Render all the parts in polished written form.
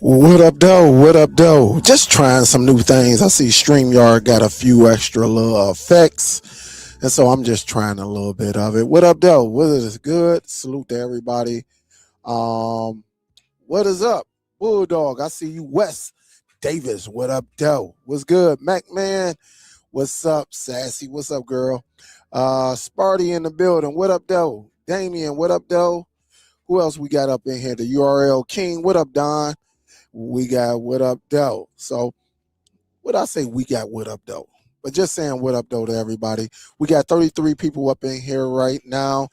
What up, though? What up, though? Just trying some new things. I see StreamYard got a few extra little effects, and so I'm just trying a little bit of it. What up, though? What is good? Salute to everybody. Um, what is up, Bulldog? I see you, Wes Davis. What up, though? What's good, Mac Man? What's up, Sassy? What's up, girl? Sparty in the building. What up, though? Damien. What up, though? Who else we got up in here? The URL King. What up, Don? We got what up though. So what I say we got what up though. But just saying what up though to everybody. We got 33 people up in here right now.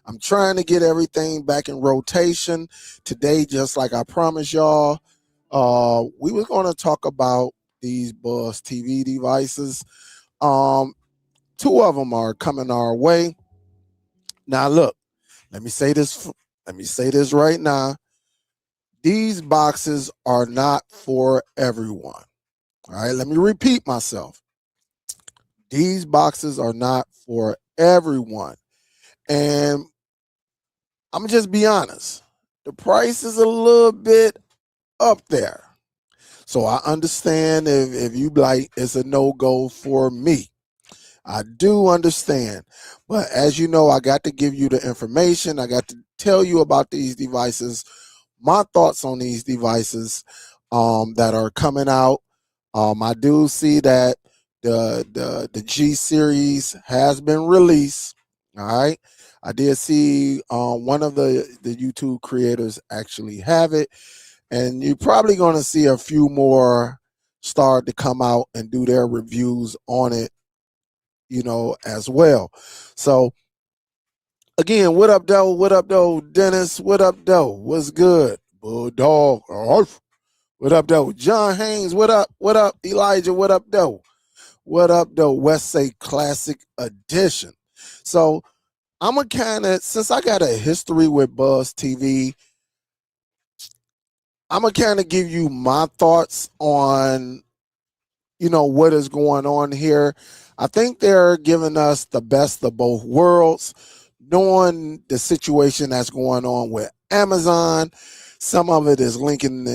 I'm trying to get everything back in rotation. Today, just like I promised y'all, we were going to talk about these Buzz TV devices. Two of them are coming our way. Now look, let me say this right now. These boxes are not for everyone. All right, let me repeat myself. These boxes are not for everyone. And I'm going to just be honest. The price is a little bit up there. So I understand if you like, it's a no-go for me. I do understand. But as you know, I got to give you the information. I got to tell you about these devices, my thoughts on these devices that are coming out. I do see that the G series has been released. All right. I did see one of the YouTube creators actually have it. And you're probably going to see a few more start to come out and do their reviews on it, as well. So again, what up, though? What up, though, Dennis? What up, though? What's good? Bulldog. What up, though? John Haynes, what up? What up? Elijah, what up, though? What up, though? West Say Classic Edition. So I'm going to kind of, since I got a history with Buzz TV, I'm going to kind of give you my thoughts on, what is going on here. I think they're giving us the best of both worlds, knowing the situation that's going on with Amazon. Some of it is linking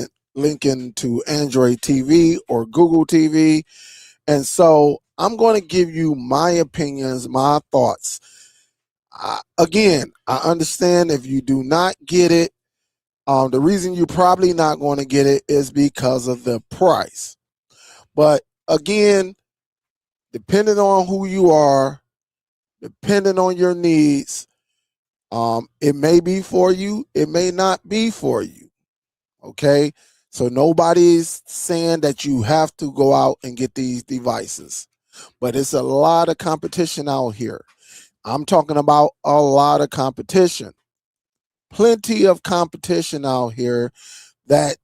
to Android TV or Google TV. And so I'm going to give you my opinions, my thoughts. Again, I understand if you do not get it, the reason you're probably not going to get it is because of the price. But again, depending on who you are, depending on your needs, it may be for you, it may not be for you. Okay? So nobody's saying that you have to go out and get these devices. But it's a lot of competition out here. I'm talking about a lot of competition. Plenty of competition out here that,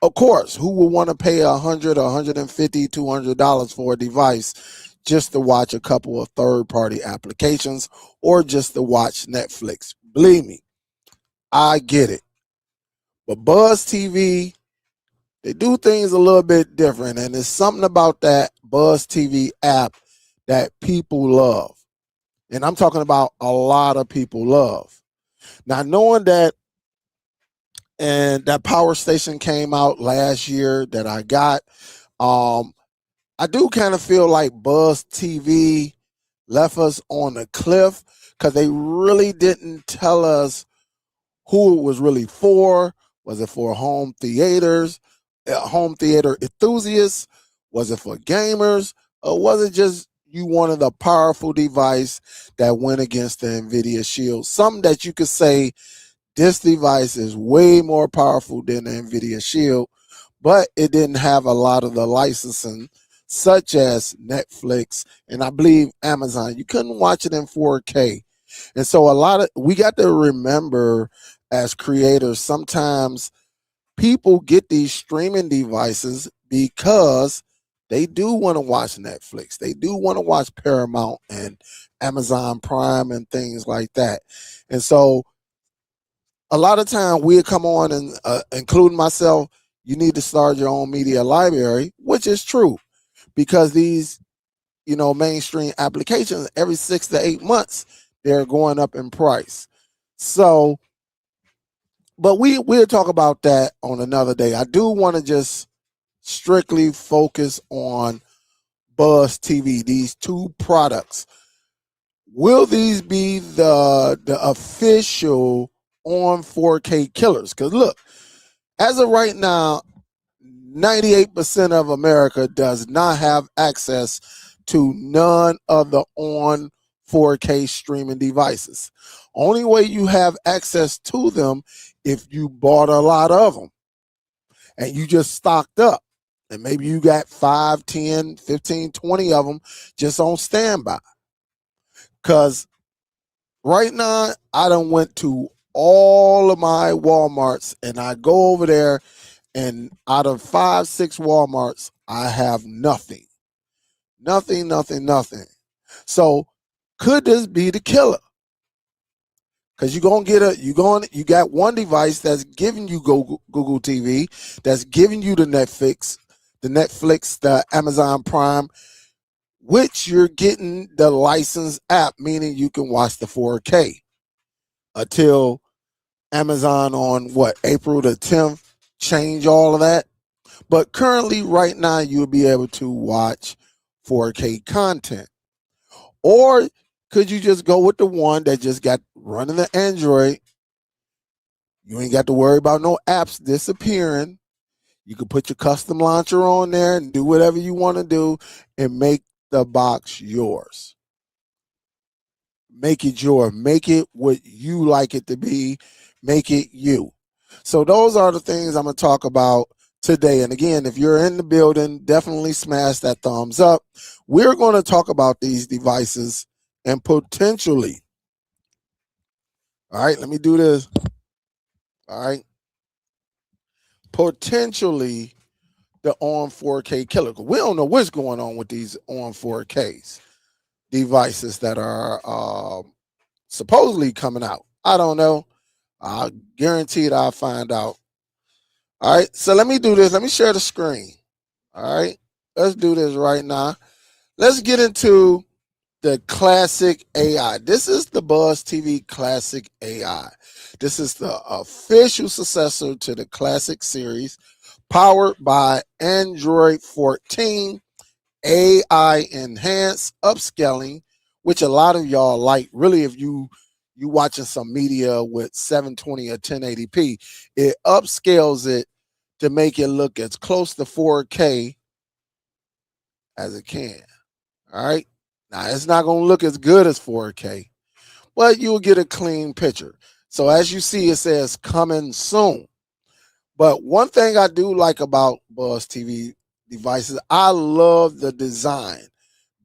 of course, who will want to pay $100, $150, $200 for a device just to watch a couple of third-party applications or just to watch Netflix? Believe me, I get it. But Buzz TV, they do things a little bit different, and there's something about that Buzz TV app that people love. And I'm talking about a lot of people love. Now, knowing that, and that Power Station came out last year that I got, I do kind of feel like Buzz TV left us on a cliff because they really didn't tell us who it was really for. Was it for home theater enthusiasts? Was it for gamers? Or was it just you wanted a powerful device that went against the NVIDIA Shield? Something that you could say, this device is way more powerful than the NVIDIA Shield, but it didn't have a lot of the licensing, such as Netflix and I believe Amazon. You couldn't watch it in 4K. And so we got to remember as creators, sometimes people get these streaming devices because they do want to watch Netflix. They do want to watch Paramount and Amazon Prime and things like that. And so a lot of time we'll come on and including myself, you need to start your own media library, which is true because these, mainstream applications every 6 to 8 months, they're going up in price. So But we'll talk about that on another day. I do want to just strictly focus on Buzz TV, these two products. Will these be the official on 4K killers? Because look, as of right now, 98% of America does not have access to none of the on 4K streaming devices. Only way you have access to them if you bought a lot of them and you just stocked up. And maybe you got 5, 10, 15, 20 of them just on standby. Because right now, I done went to all of my Walmarts and I go over there, and out of 5, 6 Walmarts, I have nothing. Nothing, nothing, nothing. So could this be the killer? Because you got one device that's giving you Google TV, that's giving you the Netflix, the Amazon Prime, which you're getting the licensed app, meaning you can watch the 4K until Amazon on April the 10th change all of that. But currently, right now, you'll be able to watch 4K content. Or could you just go with the one that just got running the Android? You ain't got to worry about no apps disappearing. You can put your custom launcher on there and do whatever you want to do and make the box yours. Make it yours. Make it what you like it to be. Make it you. So those are the things I'm going to talk about today. And again, if you're in the building, definitely smash that thumbs up. We're going to talk about these devices and potentially, all right, let me do this. All right, potentially the on 4K killer. We don't know what's going on with these on 4Ks devices that are supposedly coming out. I don't know. I guarantee it I'll find out. All right, so let me do this. Let me share the screen. All right, let's do this right now. Let's get into the Classic AI. This is the Buzz TV Classic AI. This is the official successor to the Classic series, powered by Android 14 AI enhanced upscaling, which a lot of y'all like. Really, if you watching some media with 720 or 1080p, it upscales it to make it look as close to 4K as it can. All right. Now it's not going to look as good as 4K, but you'll get a clean picture. So as you see, it says coming soon. But one thing I do like about Buzz TV devices, I love the design.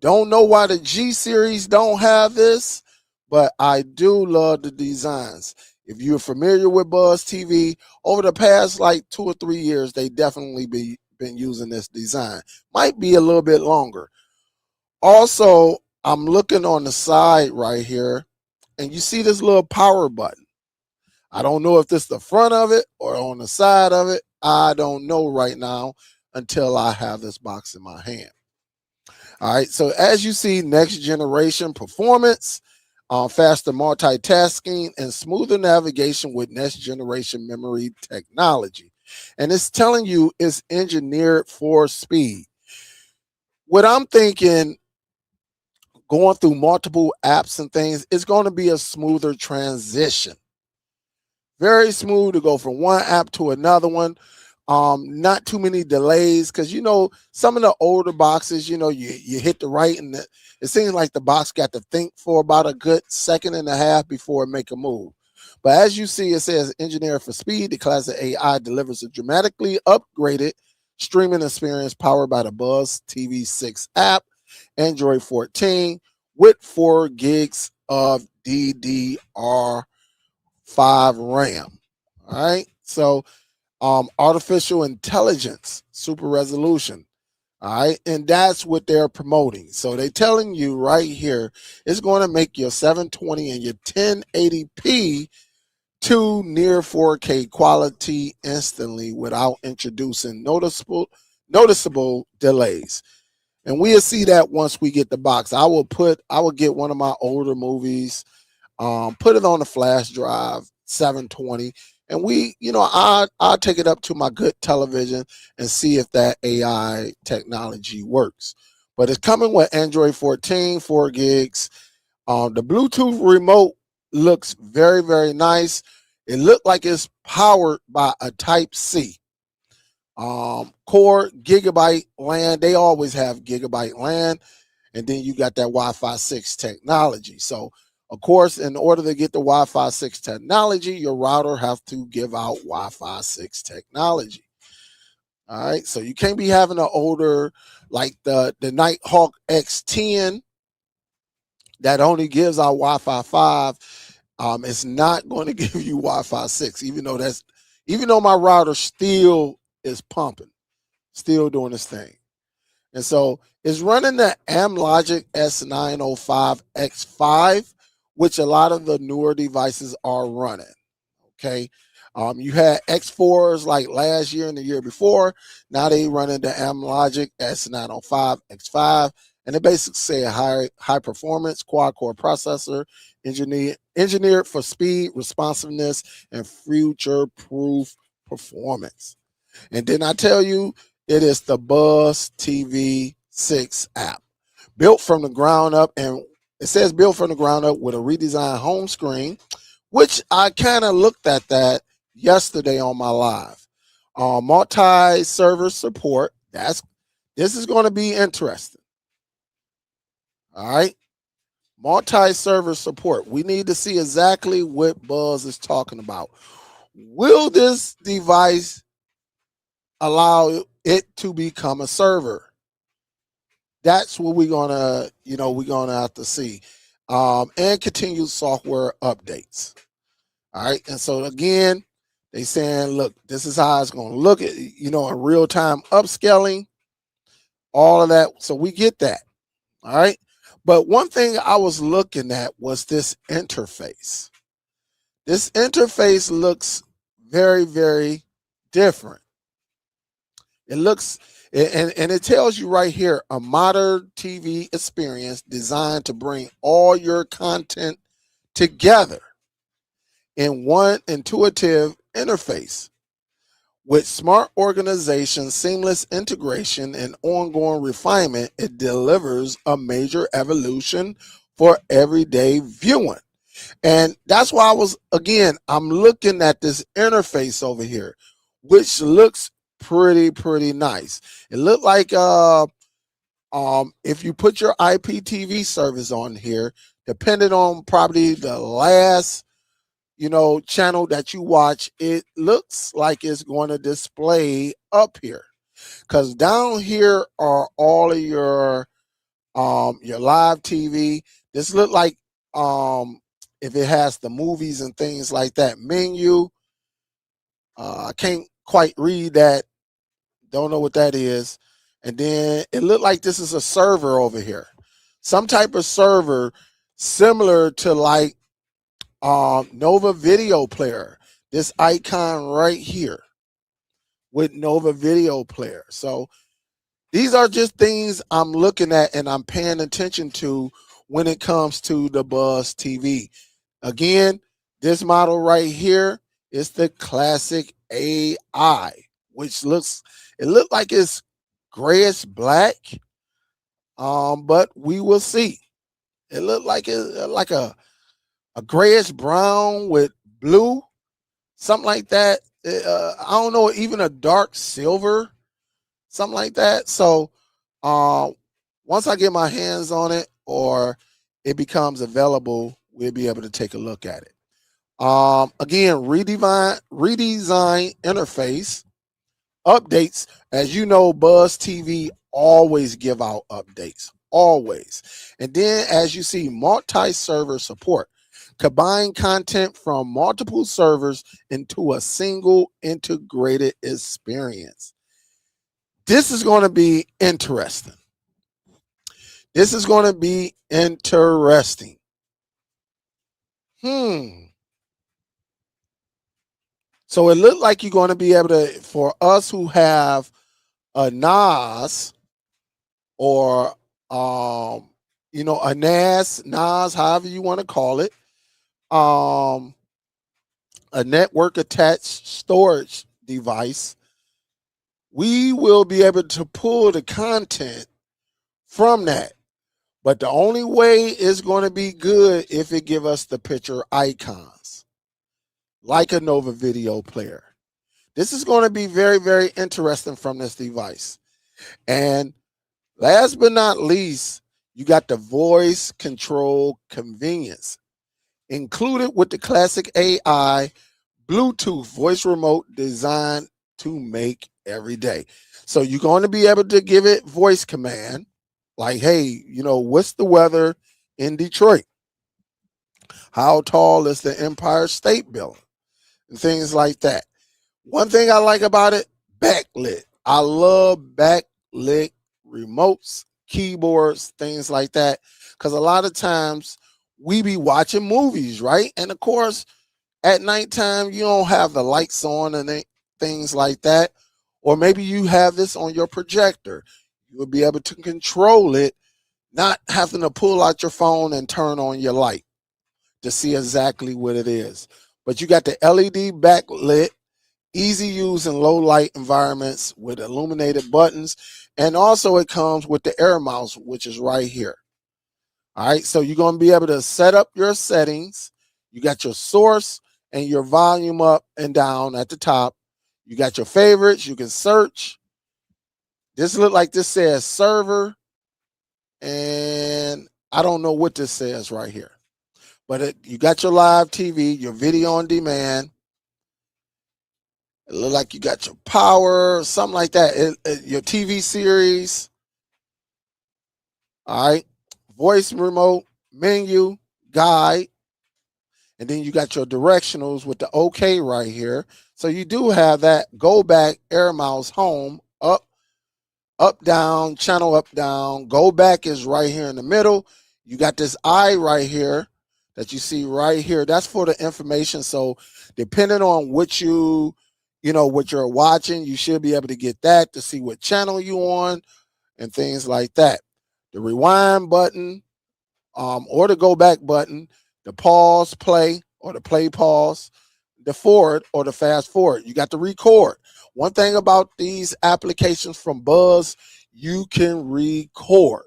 Don't know why the G series don't have this, but I do love the designs. If you're familiar with Buzz TV, over the past like 2 or 3 years, they definitely been using this design. Might be a little bit longer. Also, I'm looking on the side right here, and you see this little power button. I don't know if this is the front of it or on the side of it. I don't know right now until I have this box in my hand. All right, so as you see, next generation performance, faster multitasking, and smoother navigation with next generation memory technology. And it's telling you it's engineered for speed. What I'm thinking, going through multiple apps and things, it's going to be a smoother transition. Very smooth to go from one app to another one. Not too many delays, because some of the older boxes, you hit the right, and it seems like the box got to think for about a good second and a half before it make a move. But as you see, it says engineered for speed. The Classic AI delivers a dramatically upgraded streaming experience powered by the Buzz TV 6 app, Android 14, with 4 gigs of DDR5 RAM. All right, so artificial intelligence, super resolution. All right, and that's what they're promoting. So they're telling you right here, it's going to make your 720 and your 1080p to near 4K quality instantly without introducing noticeable delays. And we'll see that once we get the box. I will get one of my older movies, put it on a flash drive, 720, and I'll take it up to my good television and see if that AI technology works. But it's coming with Android 14, 4 gigs. The Bluetooth remote looks very, very nice. It looked like it's powered by a Type C. Core gigabyte LAN. They always have gigabyte LAN, and then you got that Wi-Fi 6 technology. So, of course, in order to get the Wi-Fi 6 technology, your router have to give out Wi-Fi 6 technology. All right, so you can't be having an older like the Nighthawk X10 that only gives out Wi-Fi 5. It's not going to give you Wi-Fi 6, even though my router still is pumping, still doing its thing. And so it's running the Amlogic S905X5, which a lot of the newer devices are running. Okay. You had X4s like last year and the year before. Now they running the Amlogic S905X5, and it basically say a high performance quad core processor, engineered for speed, responsiveness, and future proof performance. And then I tell you, it is the Buzz TV 6 app, built from the ground up, and it says built from the ground up with a redesigned home screen, which I kind of looked at that yesterday on my live. Multi-server support. This is going to be interesting. All right. Multi-server support. We need to see exactly what Buzz is talking about. Will this device allow it to become a server? That's what we're gonna have to see. And continued software updates. All right. And so again, they saying, look, this is how it's gonna look at, in real time upscaling, all of that. So we get that. All right. But one thing I was looking at was this interface. This interface looks very, very different. It looks, and it tells you right here, a modern TV experience designed to bring all your content together in one intuitive interface. With smart organization, seamless integration, and ongoing refinement, it delivers a major evolution for everyday viewing. And that's why I'm looking at this interface over here, which looks pretty nice. It looked like if you put your IPTV service on here, depending on probably the last channel that you watch, it looks like it's going to display up here, because down here are all of your live TV. This look like if it has the movies and things like that menu. I can't quite read that, don't know what that is. And then it looked like this is a server over here, some type of server similar to like Nova Video Player. This icon right here with Nova Video Player. So these are just things I'm looking at and I'm paying attention to when it comes to the Buzz TV. Again, this model right here is the classic AI, which looks like it's grayish black. But we will see. It looked like a grayish brown with blue, something like that. I don't know, even a dark silver, something like that. So once I get my hands on it or it becomes available, we'll be able to take a look at it. Again, redesign interface updates. As you know, Buzz TV always give out updates, always. And then as you see, multi-server support. Combine content from multiple servers into a single integrated experience. This is going to be interesting. This is going to be interesting. So it looked like you're going to be able to, for us who have a NAS or a NAS, however you want to call it, a network attached storage device, we will be able to pull the content from that. But the only way it's going to be good if it give us the picture icons, like a Nova video player. This is going to be very, very interesting from this device. And last but not least, you got the voice control convenience included with the classic AI Bluetooth voice remote designed to make every day. So you're going to be able to give it voice command like, hey, what's the weather in Detroit? How tall is the Empire State Building? And things like that. One thing I like about it, backlit. I love backlit remotes, keyboards, things like that. Because a lot of times we be watching movies, right? And of course, at nighttime, you don't have the lights on and things like that. Or maybe you have this on your projector. You will be able to control it, not having to pull out your phone and turn on your light to see exactly what it is. But you got the LED backlit, easy use in low light environments with illuminated buttons. And also it comes with the air mouse, which is right here. All right, so you're going to be able to set up your settings. You got your source and your volume up and down at the top. You got your favorites. You can search. This look like this says server. And I don't know what this says right here. But you got your live TV, your video on demand. It look like you got your power, something like that. Your TV series. All right. Voice remote, menu, guide. And then you got your directionals with the OK right here. So you do have that go back, air mouse, home, up, down, channel up, down. Go back is right here in the middle. You got this eye right here that you see right here. That's for the information. So depending on what what you're watching, you should be able to get that to see what channel you on and things like that. The rewind button, or the go back button, the pause play or the play pause, the forward or the fast forward. You got the record. One thing about these applications from Buzz, you can record.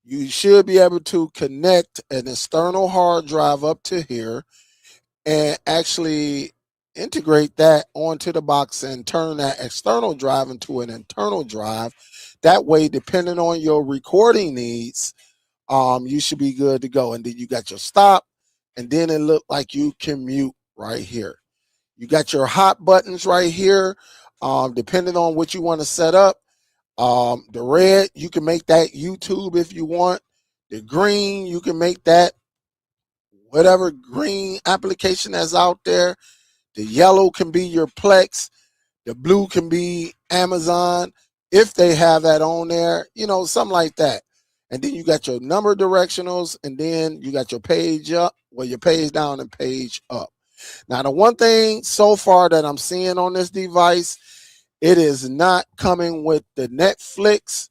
You should be able to connect an external hard drive up to here and actually integrate that onto the box and turn that external drive into an internal drive. That way, depending on your recording needs, you should be good to go. And then you got your stop, and then it looked like you can mute right here. You got your hot buttons right here, depending on what you want to set up. The red, you can make that YouTube if you want. The green, you can make that whatever green application that's out there. The yellow can be your Plex. The blue can be Amazon if they have that on there, something like that. And then you got your number directionals, and then you got your page up, your page down and page up. Now, the one thing so far that I'm seeing on this device, it is not coming with the Netflix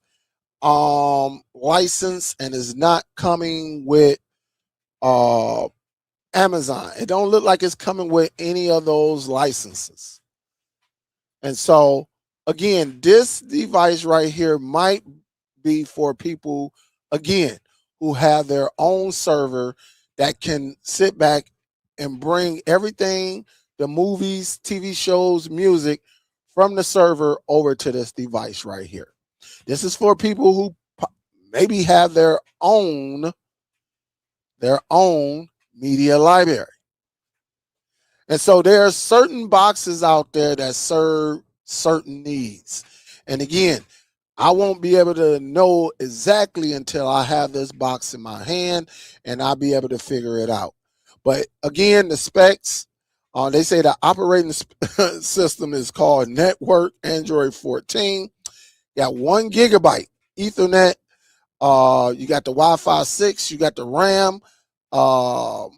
license, and is not coming with Amazon. It don't look like it's coming with any of those licenses. And so, again, this device right here might be for people, again, who have their own server that can sit back and bring everything, the movies, TV shows, music from the server over to this device right here. This is for people who maybe have their own media library. And so there are certain boxes out there that serve certain needs. And again, I won't be able to know exactly until I have this box in my hand and I'll be able to figure it out. But again, the specs, they say the operating system is called Network Android 14. You got 1 gigabyte Ethernet. You got the Wi-Fi 6. You got the RAM. 4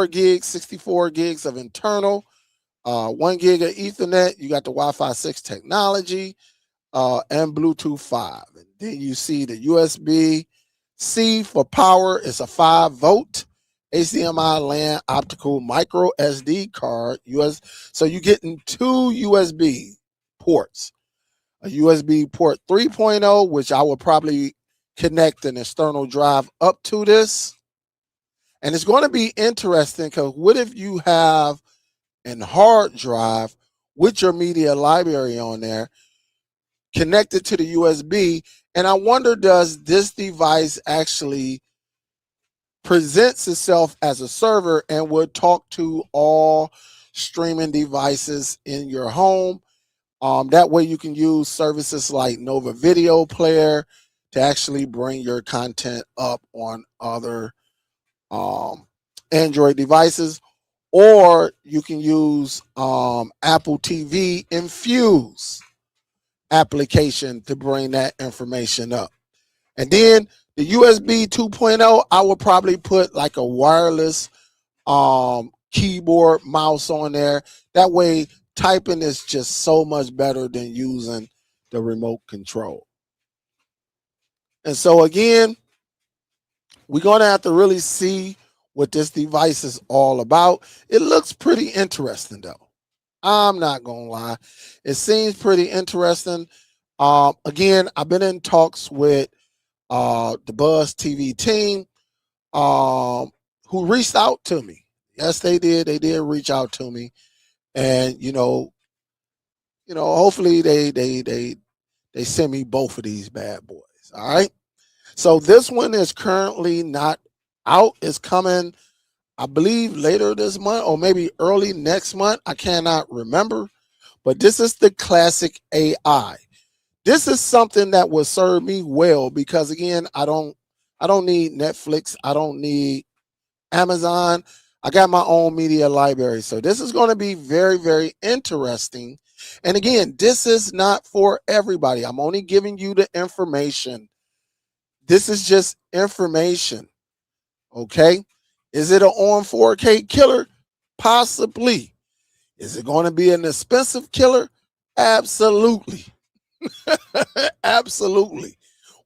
gigs, 64 gigs of internal, 1 gig of Ethernet. You got the Wi-Fi 6 technology, and Bluetooth 5. And then you see the USB-C for power. It's a 5 volt HDMI LAN optical micro SD card so you're getting two USB ports, a USB port 3.0, which I will probably connect an external drive up to this. And it's going to be interesting because what if you have an hard drive with your media library on there connected to the USB? And I wonder, does this device actually presents itself as a server and would talk to all streaming devices in your home? That way you can use services like Nova Video Player to actually bring your content up on other Android devices, or you can use Apple TV Infuse application to bring that information up. And then the USB 2.0, I would probably put like a wireless keyboard mouse on there. That way typing is just so much better than using the remote control. And so again, we're going to have to really see what this device is all about. It looks pretty interesting though. I'm not going to lie. It seems pretty interesting. Again, I've been in talks with the Buzz TV team who reached out to me. Yes, they did. They did reach out to me. And hopefully they send me both of these bad boys. All right. So this one is currently not out. It's coming, I believe, later this month or maybe early next month. I cannot remember. But this is the classic AI. This is something that will serve me well because again, I don't need Netflix. I don't need Amazon. I got my own media library. So this is going to be very, very interesting. And again, this is not for everybody. I'm only giving you the information. This is just information. Okay. Is it an on 4K killer? Possibly. Is it going to be an expensive killer? Absolutely. Absolutely.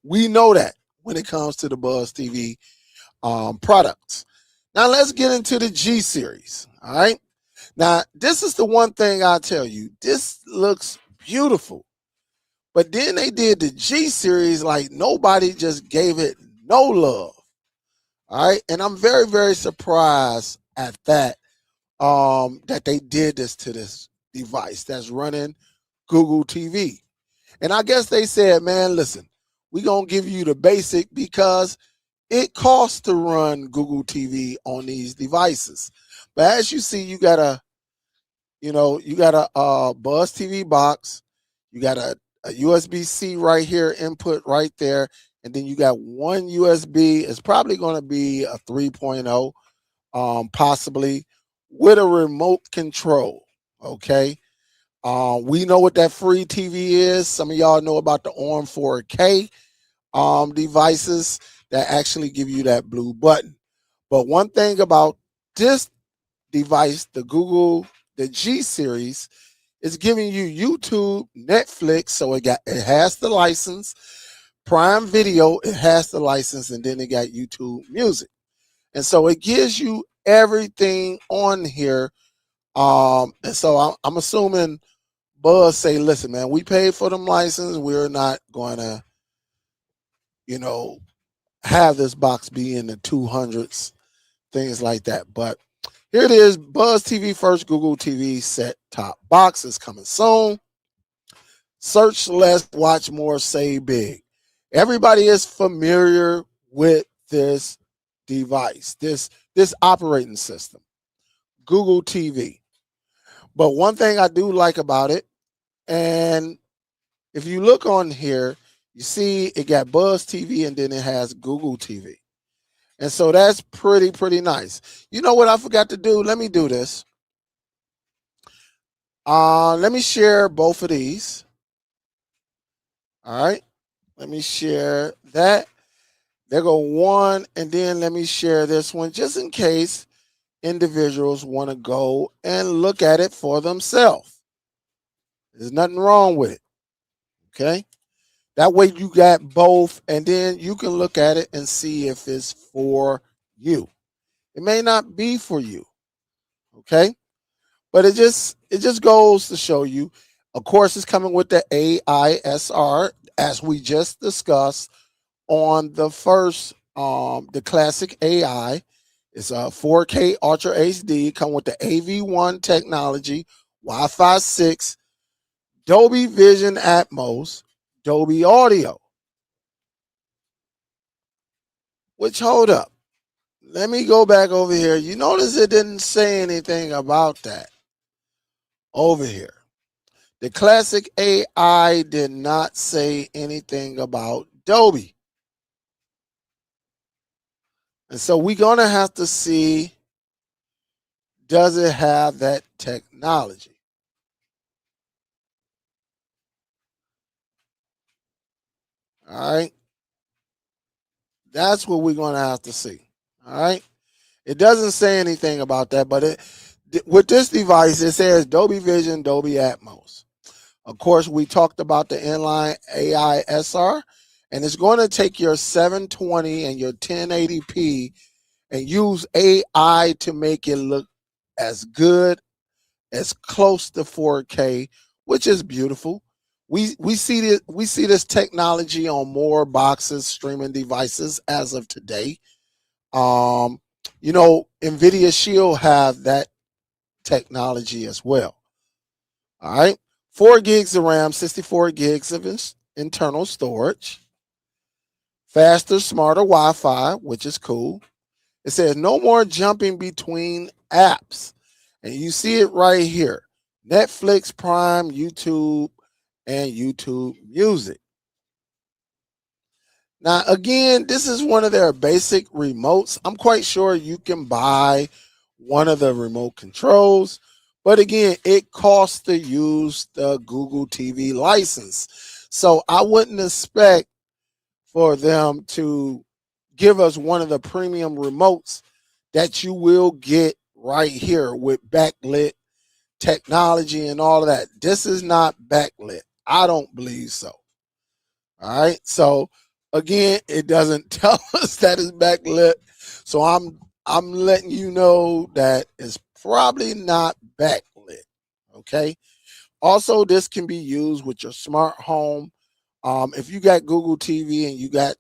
We know that when it comes to the Buzz TV products. Now let's get into the G series. All right. Now, this is the one thing I'll tell you. This looks beautiful. But then they did the G series like nobody just gave it no love. All right. And I'm very, very surprised at that. That they did this to this device that's running Google TV. And I guess they said, man, listen, we're going to give you the basic because it costs to run Google TV on these devices. But as you see, you got a Buzz TV box. You got a USB-C right here, input right there. And then you got one USB. It's probably going to be a 3.0, possibly with a remote control. Okay. We know what that free TV is. Some of y'all know about the ORM 4K devices that actually give you that blue button. But one thing about this device, the G series, is giving you YouTube, Netflix, so it has the license, Prime Video, it has the license, and then it got YouTube Music. And so it gives you everything on here. And so I'm assuming Buzz say, listen, man, we paid for them license. We're not going to, have this box be in the 200s, things like that. But here it is, Buzz TV first Google TV set top box is coming soon. Search less, watch more, save big. Everybody is familiar with this device, this operating system, Google TV. But one thing I do like about it, and if you look on here, you see it got Buzz TV and then it has Google TV. And so that's pretty nice. You know what I forgot to do? Let me do this. Let me share both of these. All right. Let me share that. There go one. And then let me share this one just in case individuals want to go and look at it for themselves. There's nothing wrong with it. Okay. That way you got both, and then you can look at it and see if it's for you. It may not be for you. Okay. But it just goes to show you. Of course, it's coming with the AISR, as we just discussed on the first, the classic AI. It's a 4K Ultra HD, come with the AV1 technology, Wi-Fi 6, Dolby Vision Atmos, Dolby Audio. Which, hold up, let me go back over here. You notice it didn't say anything about that over here. The classic AI did not say anything about Dolby. And so we're going to have to see, does it have that technology? All right. That's what we're going to have to see. All right. It doesn't say anything about that, but with this device, it says Dolby Vision, Dolby Atmos. Of course, we talked about the inline AI SR, and it's going to take your 720 and your 1080p and use AI to make it look as good, as close to 4K, which is beautiful. We see this technology on more boxes, streaming devices as of today. Um, Nvidia Shield have that technology as well. All right, 4 gigs of RAM, 64 gigs of internal storage, faster, smarter Wi-Fi, which is cool. It says no more jumping between apps. And you see it right here. Netflix, Prime, YouTube, and YouTube Music. Now, again, this is one of their basic remotes. I'm quite sure you can buy one of the remote controls. But again, it costs to use the Google TV license. So I wouldn't expect for them to give us one of the premium remotes that you will get right here with backlit technology and all of that. This is not backlit. I don't believe so. All right. So again, it doesn't tell us that it's backlit. So I'm letting you know that it's probably not backlit. Okay. Also, this can be used with your smart home. If you got Google TV and you got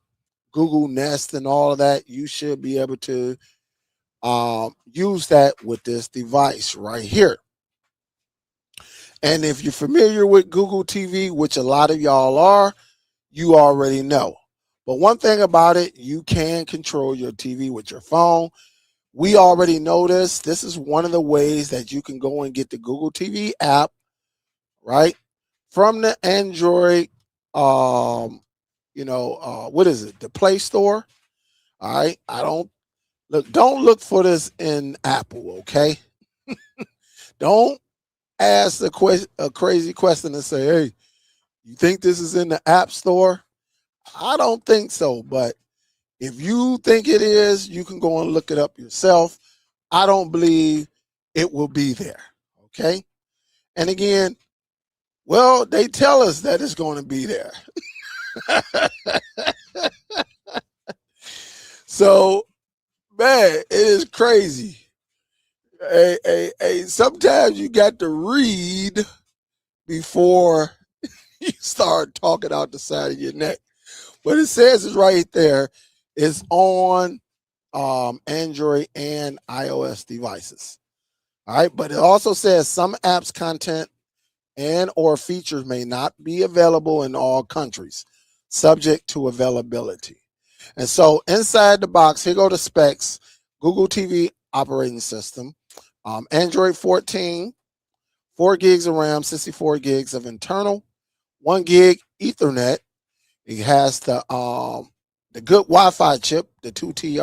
Google Nest and all of that, you should be able to use that with this device right here. And if you're familiar with Google TV, which a lot of y'all are, you already know. But one thing about it, you can control your TV with your phone. We already know this. This is one of the ways that you can go and get the Google TV app, right, from the Android, what is it? The Play Store. All right. Don't look for this in Apple, okay? Don't ask a crazy question and say, hey, you think this is in the App Store? I don't think so, but if you think it is, you can go and look it up yourself. I don't believe it will be there, okay? And again, well, they tell us that it's going to be there. So, man, it is crazy. Sometimes you got to read before you start talking out the side of your neck. What it says is right there. It's on Android and iOS devices. All right, but it also says some apps content and or features may not be available in all countries, subject to availability. And so inside the box, here go the specs: Google TV operating system, Android 14, 4 gigs of RAM, 64 gigs of internal, 1 gig Ethernet. It has the good Wi-Fi chip, the 2T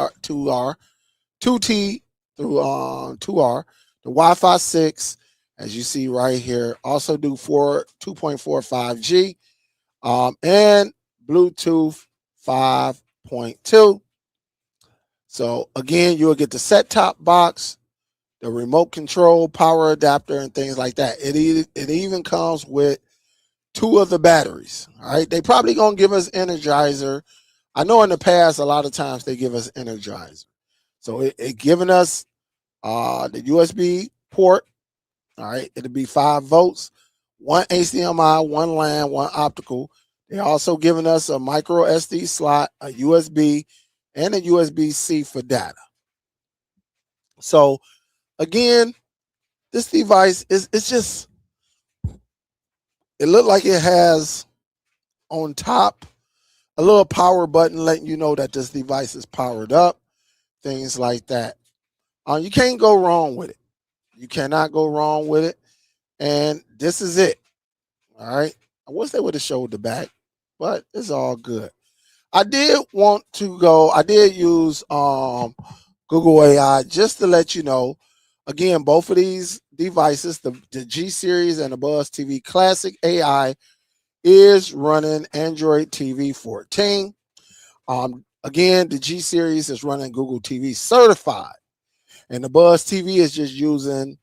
through 2R, the Wi-Fi 6, as you see right here. Also do 2.45G, and Bluetooth 5.2. So again, you'll get the set-top box, the remote control, power adapter, and things like that. It even comes with 2 of the batteries. All right, they probably gonna give us Energizer. I know in the past a lot of times they give us Energizer. So it giving us the USB port. All right, it'll be 5 volts, one HDMI, one LAN, one optical. They're also giving us a micro SD slot, a USB, and a USB-C for data. So again, this device it's just, it looked like it has on top a little power button letting you know that this device is powered up, things like that. You can't go wrong with it. You cannot go wrong with it. And this is it. All right. I wish they would have showed the back, but it's all good. I did use Google AI just to let you know. Again, both of these devices, the G series and the Buzz TV Classic AI, is running Android TV 14. Again, the G series is running Google TV certified, and the Buzz TV is just using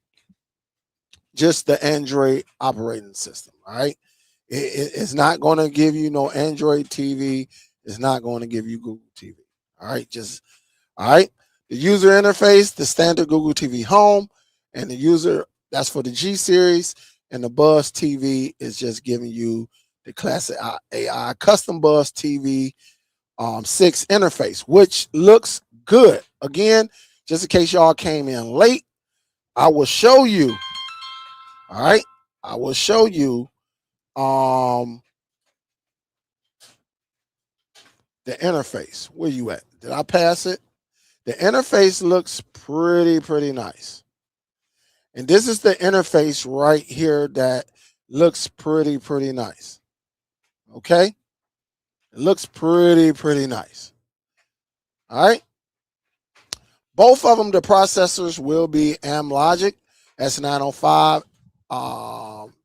just the Android operating system. All right, it's not going to give you no Android TV. It's not going to give you Google TV. All right, all right. The user interface, the standard Google TV Home, and the user, that's for the G series, and the Buzz TV is just giving you the classic AI custom Buzz TV 6 interface, which looks good. Again, just in case y'all came in late, I will show you. All right, I will show you the interface. Where you at? Did I pass it? The interface looks pretty nice. And this is the interface right here that looks pretty nice. Okay? It looks pretty nice. All right? Both of them, the processors will be Amlogic S905.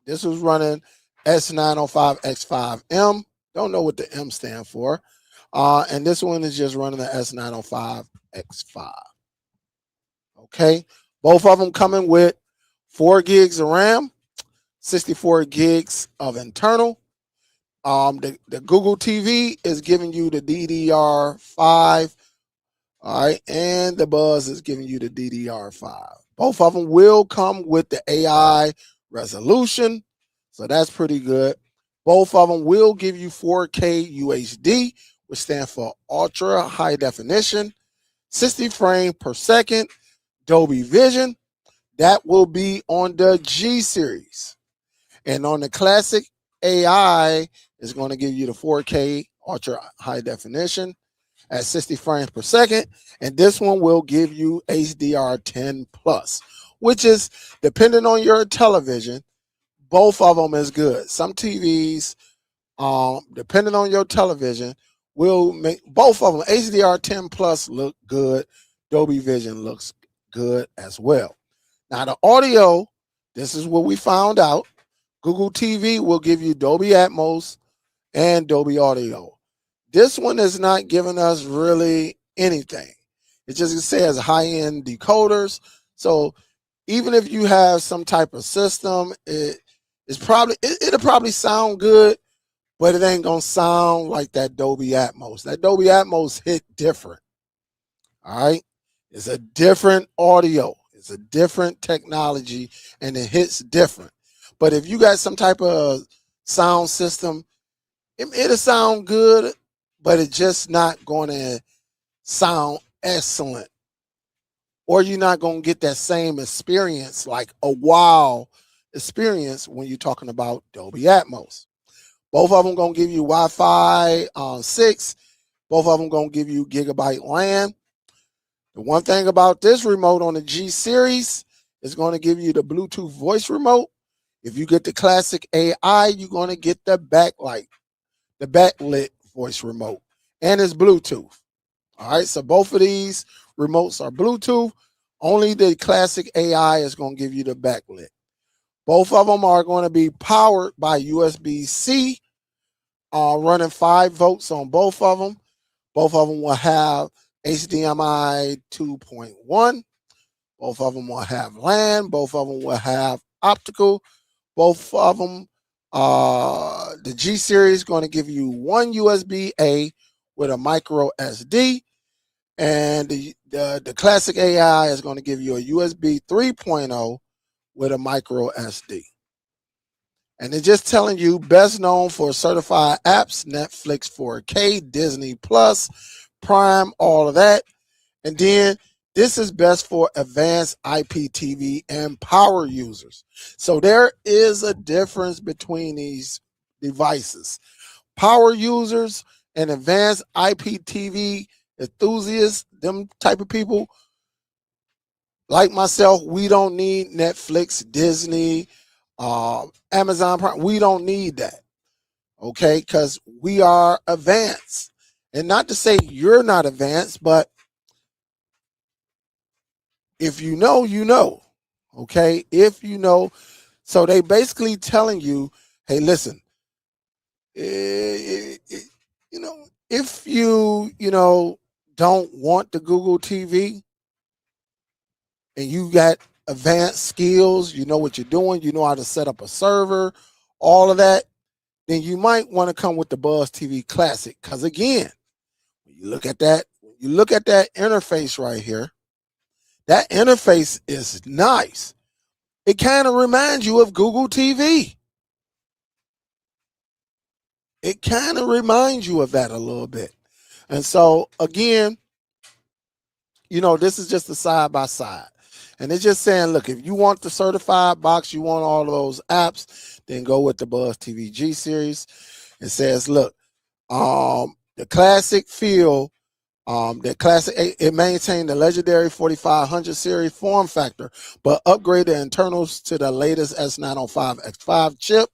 This was running S905X5M. Don't know what the M stand for. And this one is just running the S905X5. Okay? Both of them coming with 4 gigs of RAM, 64 gigs of internal. The Google TV is giving you the DDR5. All right, and the Buzz is giving you the DDR5. Both of them will come with the AI resolution, so that's pretty good. Both of them will give you 4K UHD, which stands for ultra high definition, 60 frames per second, Dolby Vision. That will be on the G series. And on the classic AI, is going to give you the 4K ultra high definition at 60 frames per second. And this one will give you HDR10 plus, which is, depending on your television, both of them is good. Some TVs, depending on your television, will make both of them HDR10 plus look good. Dolby Vision looks good as well. Now the audio, this is what we found out. Google TV will give you Dolby Atmos and Dolby Audio. This one is not giving us really anything. It just says high-end decoders. So even if you have some type of system, it'll probably sound good, but it ain't gonna sound like that Dolby Atmos. That Dolby Atmos hit different. All right, it's a different audio. It's a different technology, and it hits different. But if you got some type of sound system, it'll sound good, but it's just not going to sound excellent. Or you're not going to get that same experience, like a wow experience, when you're talking about Dolby Atmos. Both of them going to give you Wi-Fi 6. Both of them going to give you gigabyte LAN. The one thing about this remote on the G series is going to give you the Bluetooth voice remote. If you get the classic AI, you're going to get the backlit voice remote, and it's Bluetooth. All right, so both of these remotes are Bluetooth. Only the classic AI is going to give you the backlit. Both of them are going to be powered by USB-C, running 5 volts on both of them. Both of them will have HDMI 2.1. Both of them will have LAN. Both of them will have optical. Both of them, the G series is going to give you one USB-A with a micro SD. And the classic AI is going to give you a USB 3.0 with a micro SD. And it's just telling you best known for certified apps, Netflix 4K, Disney Plus, Prime, all of that. And then this is best for advanced IPTV and power users. So there is a difference between these devices. Power users and advanced IPTV enthusiasts, them type of people like myself, we don't need Netflix, Disney, Amazon Prime. We don't need that, okay? Because we are advanced. And not to say you're not advanced, but if you know, you know, okay? If you know, so they basically telling you, hey, listen, you know, if don't want the Google TV and you got advanced skills, you know what you're doing, you know how to set up a server, all of that, then you might want to come with the Buzz TV Classic. Because again, when you look at that, interface right here, that interface is nice. It kind of reminds you of Google TV. It kind of reminds you of that a little bit. And so again, this is just a side by side. And it's just saying, look, if you want the certified box, you want all of those apps, then go with the Buzz TV G series. It says, look, the classic feel, it maintained the legendary 4500 series form factor, but upgrade the internals to the latest S905X5 chip.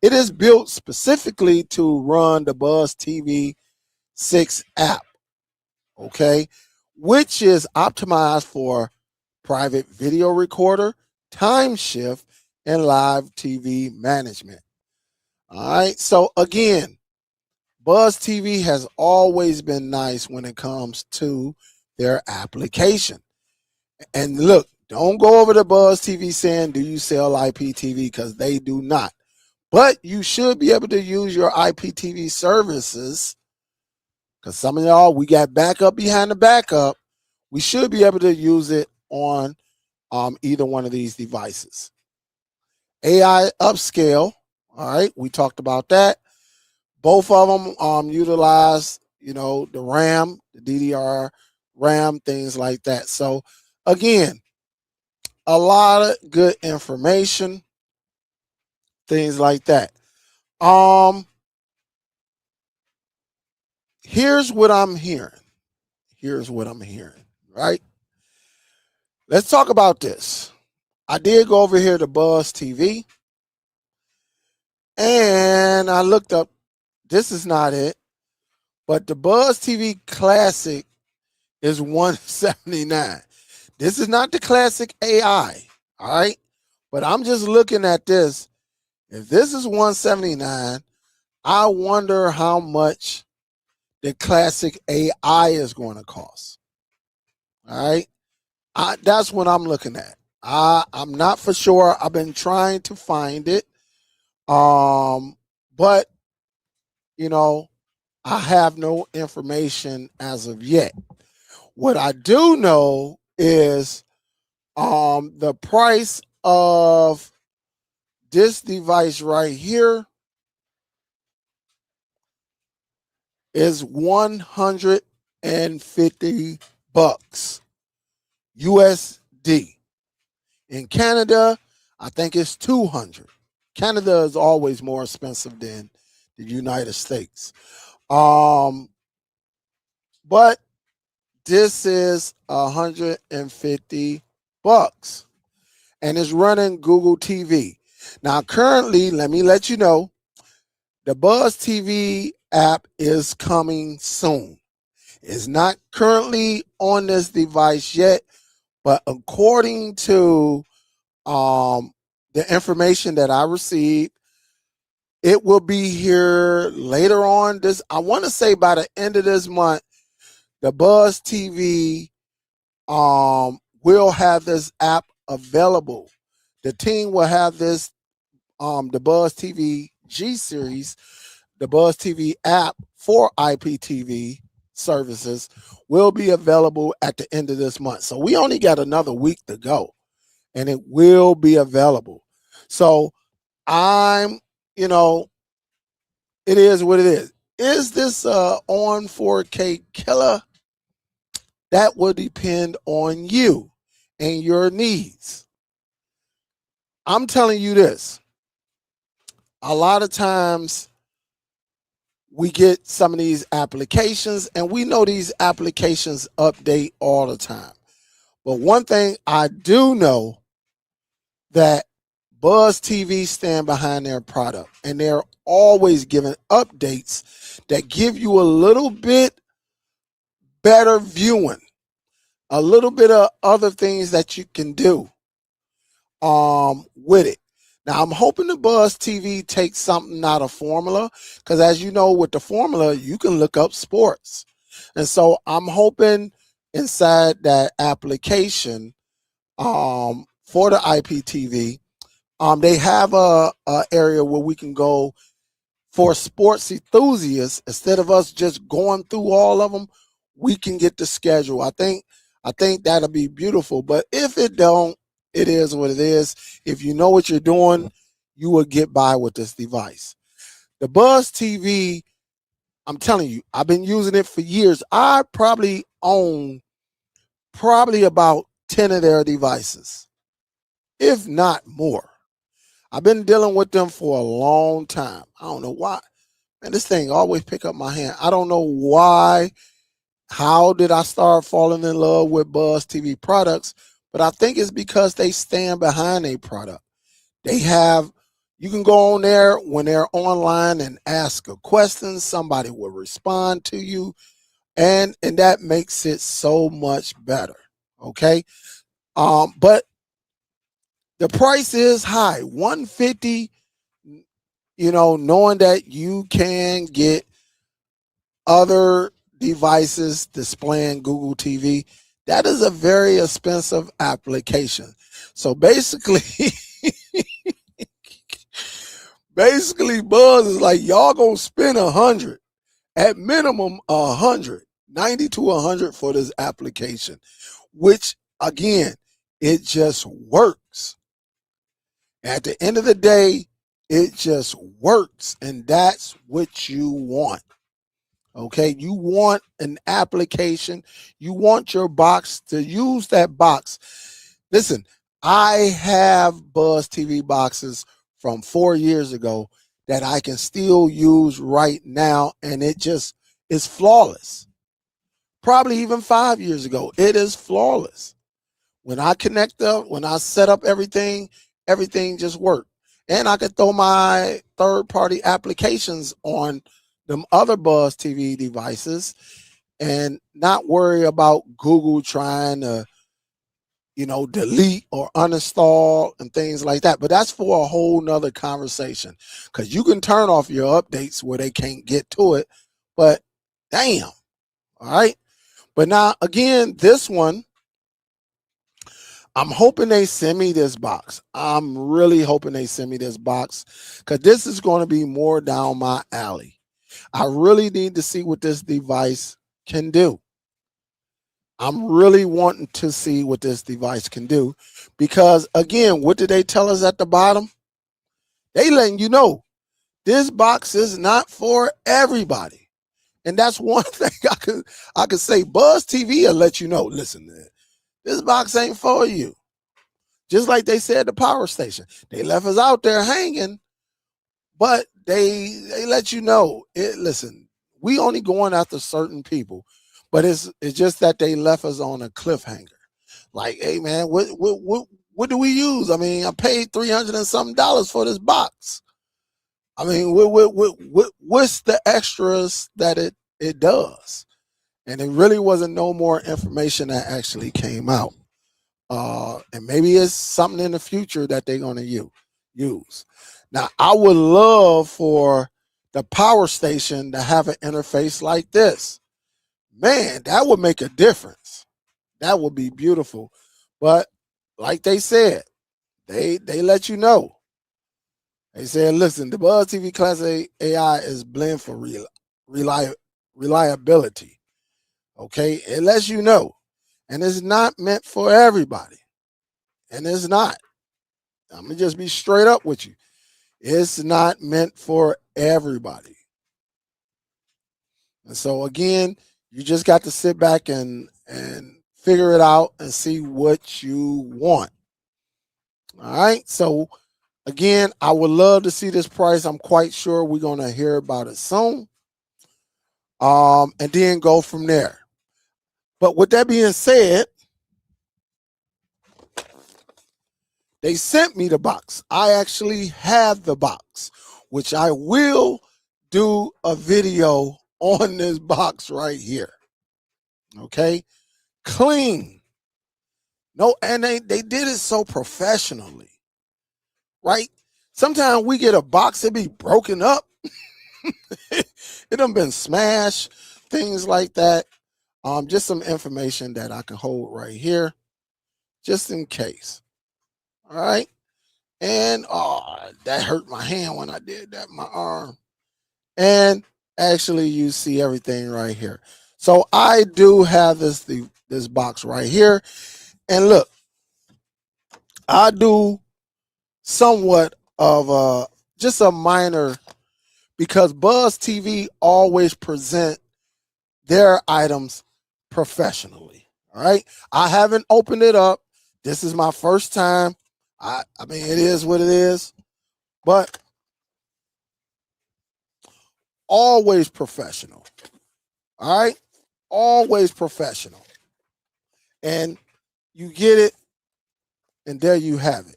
It is built specifically to run the Buzz TV 6 app, okay, which is optimized for private video recorder, time shift, and live TV management. All right. So again, Buzz TV has always been nice when it comes to their application. And look, don't go over to Buzz TV saying, do you sell IPTV? Because they do not. But you should be able to use your IPTV services, because some of y'all, we got backup behind the backup. We should be able to use it on either one of these devices. AI upscale, all right, we talked about that. Both of them utilize, the RAM, the DDR RAM, things like that. So again, a lot of good information, things like that. Here's what I'm hearing. Right? Let's talk about this. I did go over here to Buzz TV and I looked up, this is not it, but the Buzz TV Classic is $179. This is not the classic AI, all right? But I'm just looking at this. If this is $179, I wonder how much the classic AI is going to cost. All right? That's what I'm looking at. I'm not for sure. I've been trying to find it. But I have no information as of yet. What I do know is the price of this device right here is $150 USD. In Canada, I think it's 200. Canada is always more expensive than the United States. But this is $150 and it's running Google TV. Now, currently, let me let you know, the Buzz TV app is coming soon. It's not currently on this device yet, but according to the information that I received, it will be here later on. I want to say by the end of this month, the Buzz TV will have this app available. The team will have this, the Buzz TV G series, the Buzz TV app for IPTV services will be available at the end of this month. So we only got another week to go and it will be available. So I'm, you know, it is what it is. Is this on 4K killer? That will depend on you and your needs. I'm telling you this. A lot of times we get some of these applications and we know these applications update all the time. But one thing I do know that Buzz TV stand behind their product and they're always giving updates that give you a little bit better viewing, a little bit of other things that you can do with it. Now I'm hoping the Buzz TV takes something out of formula because as you know with the formula you can look up sports. And so I'm hoping inside that application for the IPTV they have a area where we can go for sports enthusiasts. Instead of us just going through all of them, we can get the schedule. I think that'll be beautiful. But if it don't, it is what it is. If you know what you're doing, you will get by with this device. The Buzz TV, I'm telling you, I've been using it for years. I probably own about 10 of their devices, if not more. I've been dealing with them for a long time. I don't know why. Man, this thing always pick up my hand. I don't know why. How did I start falling in love with Buzz TV products? But I think it's because they stand behind a product. They have, you can go on there when they're online and ask a question. Somebody will respond to you. And that makes it so much better. Okay. But the price is high, $150. Knowing that you can get other devices displaying Google TV, that is a very expensive application. So basically, Buzz is like, y'all gonna spend 100, at minimum 100, 90 to 100 for this application, which again, it just works. At the end of the day, it just works, and that's what you want. Okay, you want an application. You want your box to use that box. Listen, I have Buzz TV boxes from 4 years ago that I can still use right now, and it just is flawless. Probably even 5 years ago, it is flawless. When I connect up, when I set up everything just worked. And I could throw my third-party applications on them other Buzz TV devices and not worry about Google trying to, delete or uninstall and things like that. But that's for a whole nother conversation because you can turn off your updates where they can't get to it. But damn, all right. But now, again, this one, I'm hoping they send me this box. I'm really hoping they send me this box because this is going to be more down my alley. I really need to see what this device can do. I'm really wanting to see what this device can do because, again, what did they tell us at the bottom? They letting you know this box is not for everybody. And that's one thing I could say. Buzz TV will let you know, listen, this box ain't for you. Just like they said the power station. They left us out there hanging, but they let you know, listen, we only going after certain people. But it's just that they left us on a cliffhanger. Like, hey man, what do we use? I mean, I paid $300 and something for this box. I mean, what's the extras that it does? And it really wasn't no more information that actually came out. And maybe it's something in the future that they're going to use. Now, I would love for the power station to have an interface like this. Man, that would make a difference. That would be beautiful. But like they said, they let you know. They said, listen, the Buzz TV Class A AI is blend for reliability. Okay, it lets you know. And it's not meant for everybody. And it's not. I'm going to just be straight up with you. It's not meant for everybody. And so again, you just got to sit back and figure it out and see what you want. All right. So again, I would love to see this price. I'm quite sure we're going to hear about it soon. And then go from there. But with that being said, they sent me the box. I actually have the box, which I will do a video on this box right here. Okay. Clean. No, and they did it so professionally. Right? Sometimes we get a box that be broken up. It done been smashed, things like that. Just some information that I can hold right here, just in case. All right. And that hurt my hand when I did that, my arm. And actually, you see everything right here. So I do have this box right here. And look, I do somewhat of just a minor, because Buzz TV always present their items professionally. All right. I haven't opened it up. This is my first time. I mean, it is what it is, but always professional. All right. Always professional. And you get it, and there you have it.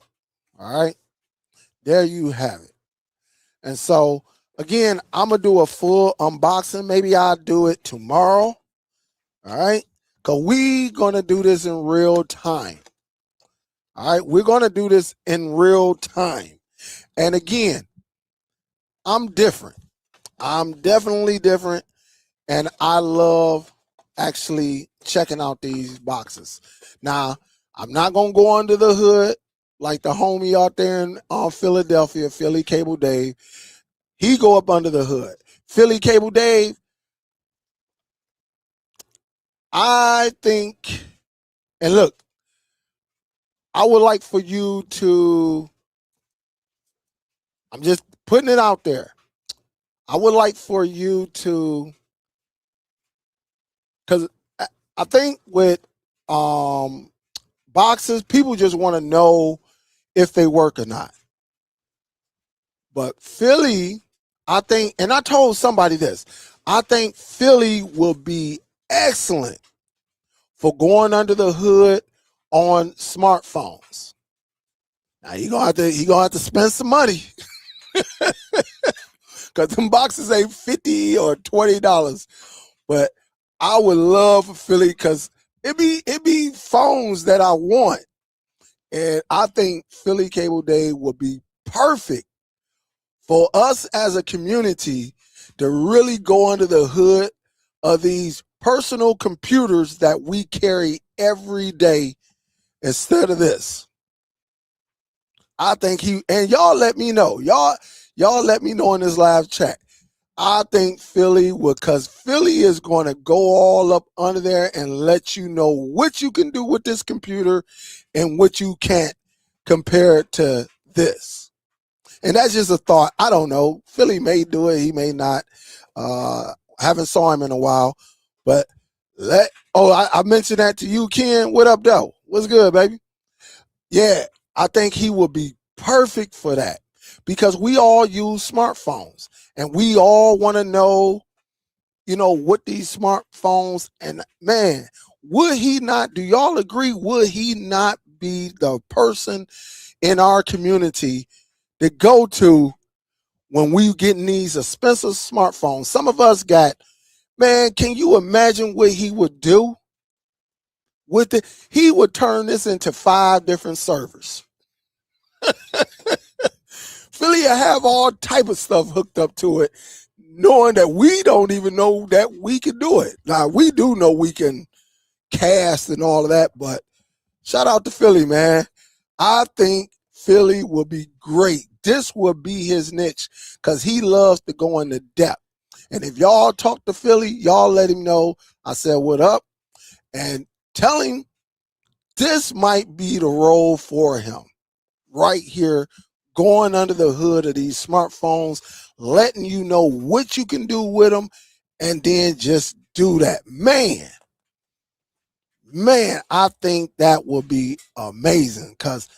All right. There you have it. And so, again, I'm going to do a full unboxing. Maybe I'll do it tomorrow. All right. Because we're going to do this in real time. All right. We're going to do this in real time. And again, I'm different. I'm definitely different. And I love actually checking out these boxes. Now, I'm not going to go under the hood like the homie out there in Philadelphia, Philly Cable Dave. He go up under the hood. Philly Cable Dave, I think, and look, I would like for you to, I'm just putting it out there. I would like for you to, because I think with boxes, people just want to know if they work or not. But Philly, I think, and I told somebody this, I think Philly will be excellent for going under the hood on smartphones. Now he gonna have to spend some money. Because them boxes ain't $50 or $20. But I would love for Philly, because it be phones that I want. And I think Philly Cable Day would be perfect for us as a community to really go under the hood of these personal computers that we carry every day instead of this. I think and y'all let me know. Y'all let me know in this live chat. I think Philly would, because Philly is going to go all up under there and let you know what you can do with this computer and what you can't compared to this. And that's just a thought. I don't know. Philly may do it. He may not. Haven't saw him in a while. But I mentioned that to you, Ken. What up, though? What's good, baby? Yeah, I think he would be perfect for that, because we all use smartphones and we all want to know, what these smartphones, and man, would he not, do y'all agree, would he not be the person in our community to go to when we getting these expensive smartphones? Some of us got, man, can you imagine what he would do with it? He would turn this into 5 different servers. Philly will have all type of stuff hooked up to it, knowing that we don't even know that we can do it. Now, we do know we can cast and all of that, but shout out to Philly, man. I think Philly will be great. This will be his niche, because he loves to go into depth. And if y'all talk to Philly, y'all let him know I said, what up? And tell him this might be the role for him right here, going under the hood of these smartphones, letting you know what you can do with them, and then just do that. Man, I think that would be amazing, because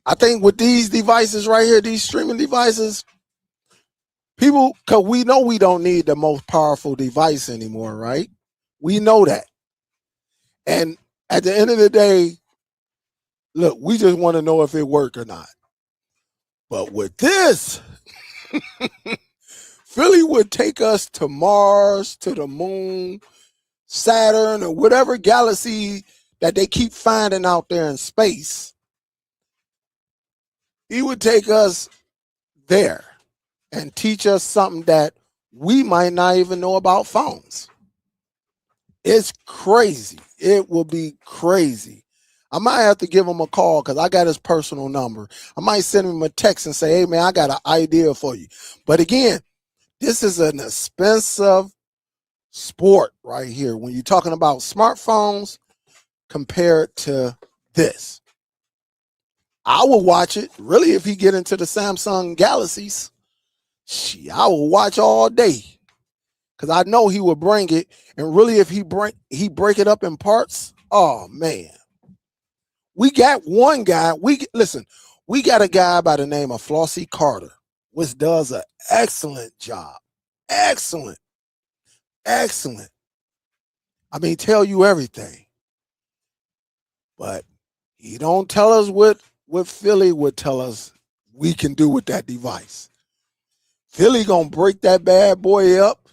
I think with these devices right here, these streaming devices, people, because we know we don't need the most powerful device anymore, right? We know that. And at the end of the day, look, we just want to know if it worked or not. But with this, Philly would take us to Mars, to the moon, Saturn, or whatever galaxy that they keep finding out there in space. He would take us there and teach us something that we might not even know about phones. It's crazy. It will be crazy. I might have to give him a call because I got his personal number. I might send him a text and say, hey, man, I got an idea for you. But again, this is an expensive sport right here. When you're talking about smartphones compared to this, I will watch it. Really, if he get into the Samsung Galaxies, I will watch all day, because I know he will bring it. And really, if he break it up in parts, oh man, we got one guy. We got a guy by the name of Flossie Carter, which does an excellent job. Excellent. I mean, tell you everything. But he don't tell us what Philly would tell us we can do with that device. Philly gonna break that bad boy up,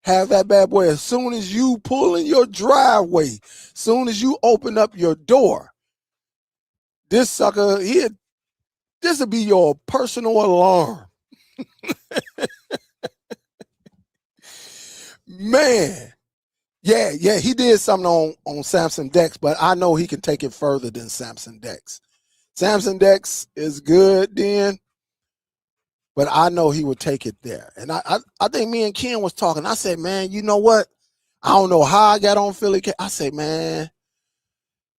have that bad boy as soon as you pull in your driveway, soon as you open up your door. This sucker here, this will be your personal alarm. Man. Yeah, he did something on Samsung Dex, but I know he can take it further than Samsung Dex. Samsung Dex is good then, but I know he would take it there. And I think me and Ken was talking. I said, man, you know what? I don't know how I got on Philly. I said, man,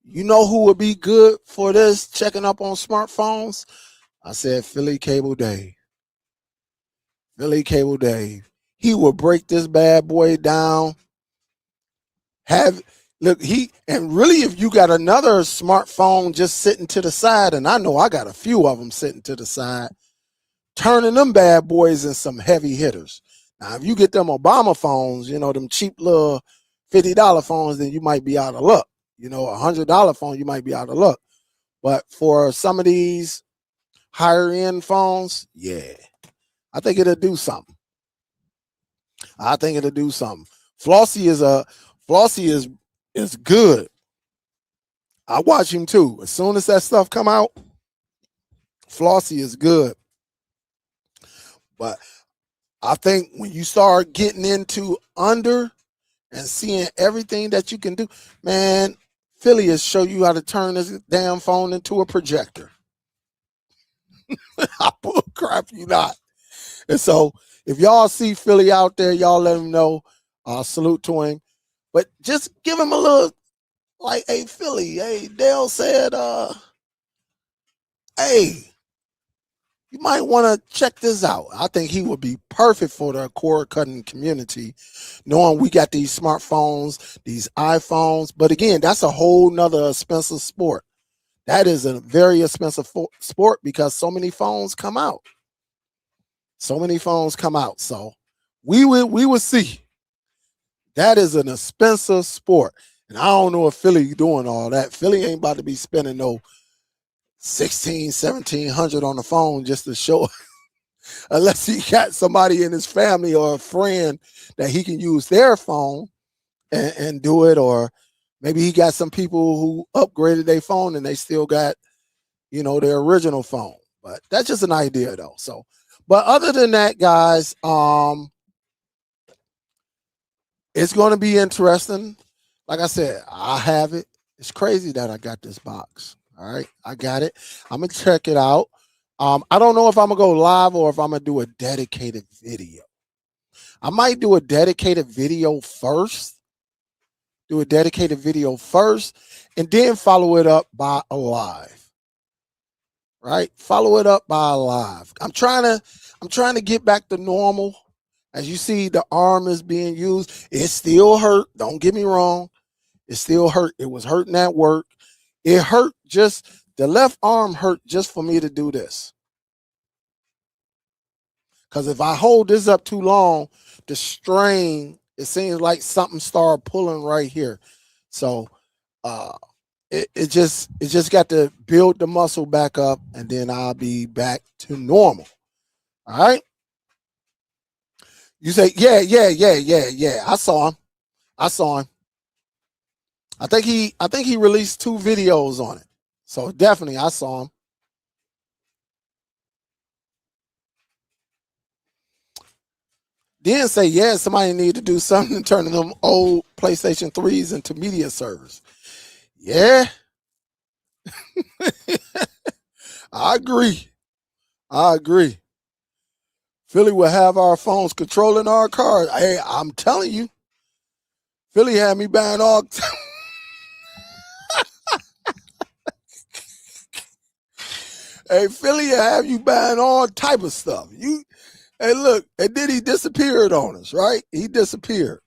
you know who would be good for this, checking up on smartphones? I said, Philly Cable Dave. Philly Cable Dave. He would break this bad boy down. And really, if you got another smartphone just sitting to the side, and I know I got a few of them sitting to the side, turning them bad boys in some heavy hitters. Now, if you get them Obama phones, them cheap little $50 phones, then you might be out of luck. $100 phone, you might be out of luck. But for some of these higher end phones, yeah, I think it'll do something. Flossie is good. I watch him too. As soon as that stuff come out, Flossie is good. But I think when you start getting into under and seeing everything that you can do, man, Philly will show you how to turn this damn phone into a projector. I will crap you not. And so if y'all see Philly out there, y'all let him know. Salute to him. But just give him a little, like, hey, Philly, hey, Dale said, hey, you might want to check this out. I think he would be perfect for the cord cutting community, knowing we got these smartphones, these iPhones. But again, that's a whole nother expensive sport. That is a very expensive sport because so many phones come out. So we will see. That is an expensive sport. And I don't know if Philly doing all that. Philly ain't about to be spending no $1,700 on the phone just to show, unless he got somebody in his family or a friend that he can use their phone and do it. Or maybe he got some people who upgraded their phone and they still got, their original phone. But that's just an idea though. So, but other than that, guys, it's going to be interesting. Like I said, I have it. It's crazy that I got this box. All right, I got it. I'm going to check it out. I don't know if I'm going to go live or if I'm going to do a dedicated video. I might do a dedicated video first do a dedicated video first, and then follow it up by a live. Right? Follow it up by a live. I'm trying to get back to normal. As you see, the arm is being used. It still hurt. Don't get me wrong. It still hurt. It was hurting at work. It hurt just, the left arm hurt just for me to do this. Because if I hold this up too long, the strain, it seems like something started pulling right here. So it just got to build the muscle back up, and then I'll be back to normal. All right. You say, yeah. I saw him. I think he released 2 videos on it. So definitely I saw him. Then say, yeah, somebody need to do something to turn them old PlayStation 3s into media servers. Yeah. I agree. Philly will have our phones controlling our cars. Hey, I'm telling you, Philly had me buying all. Hey, Philly will have you buying all type of stuff. Hey, look, and then he disappeared on us, right? He disappeared.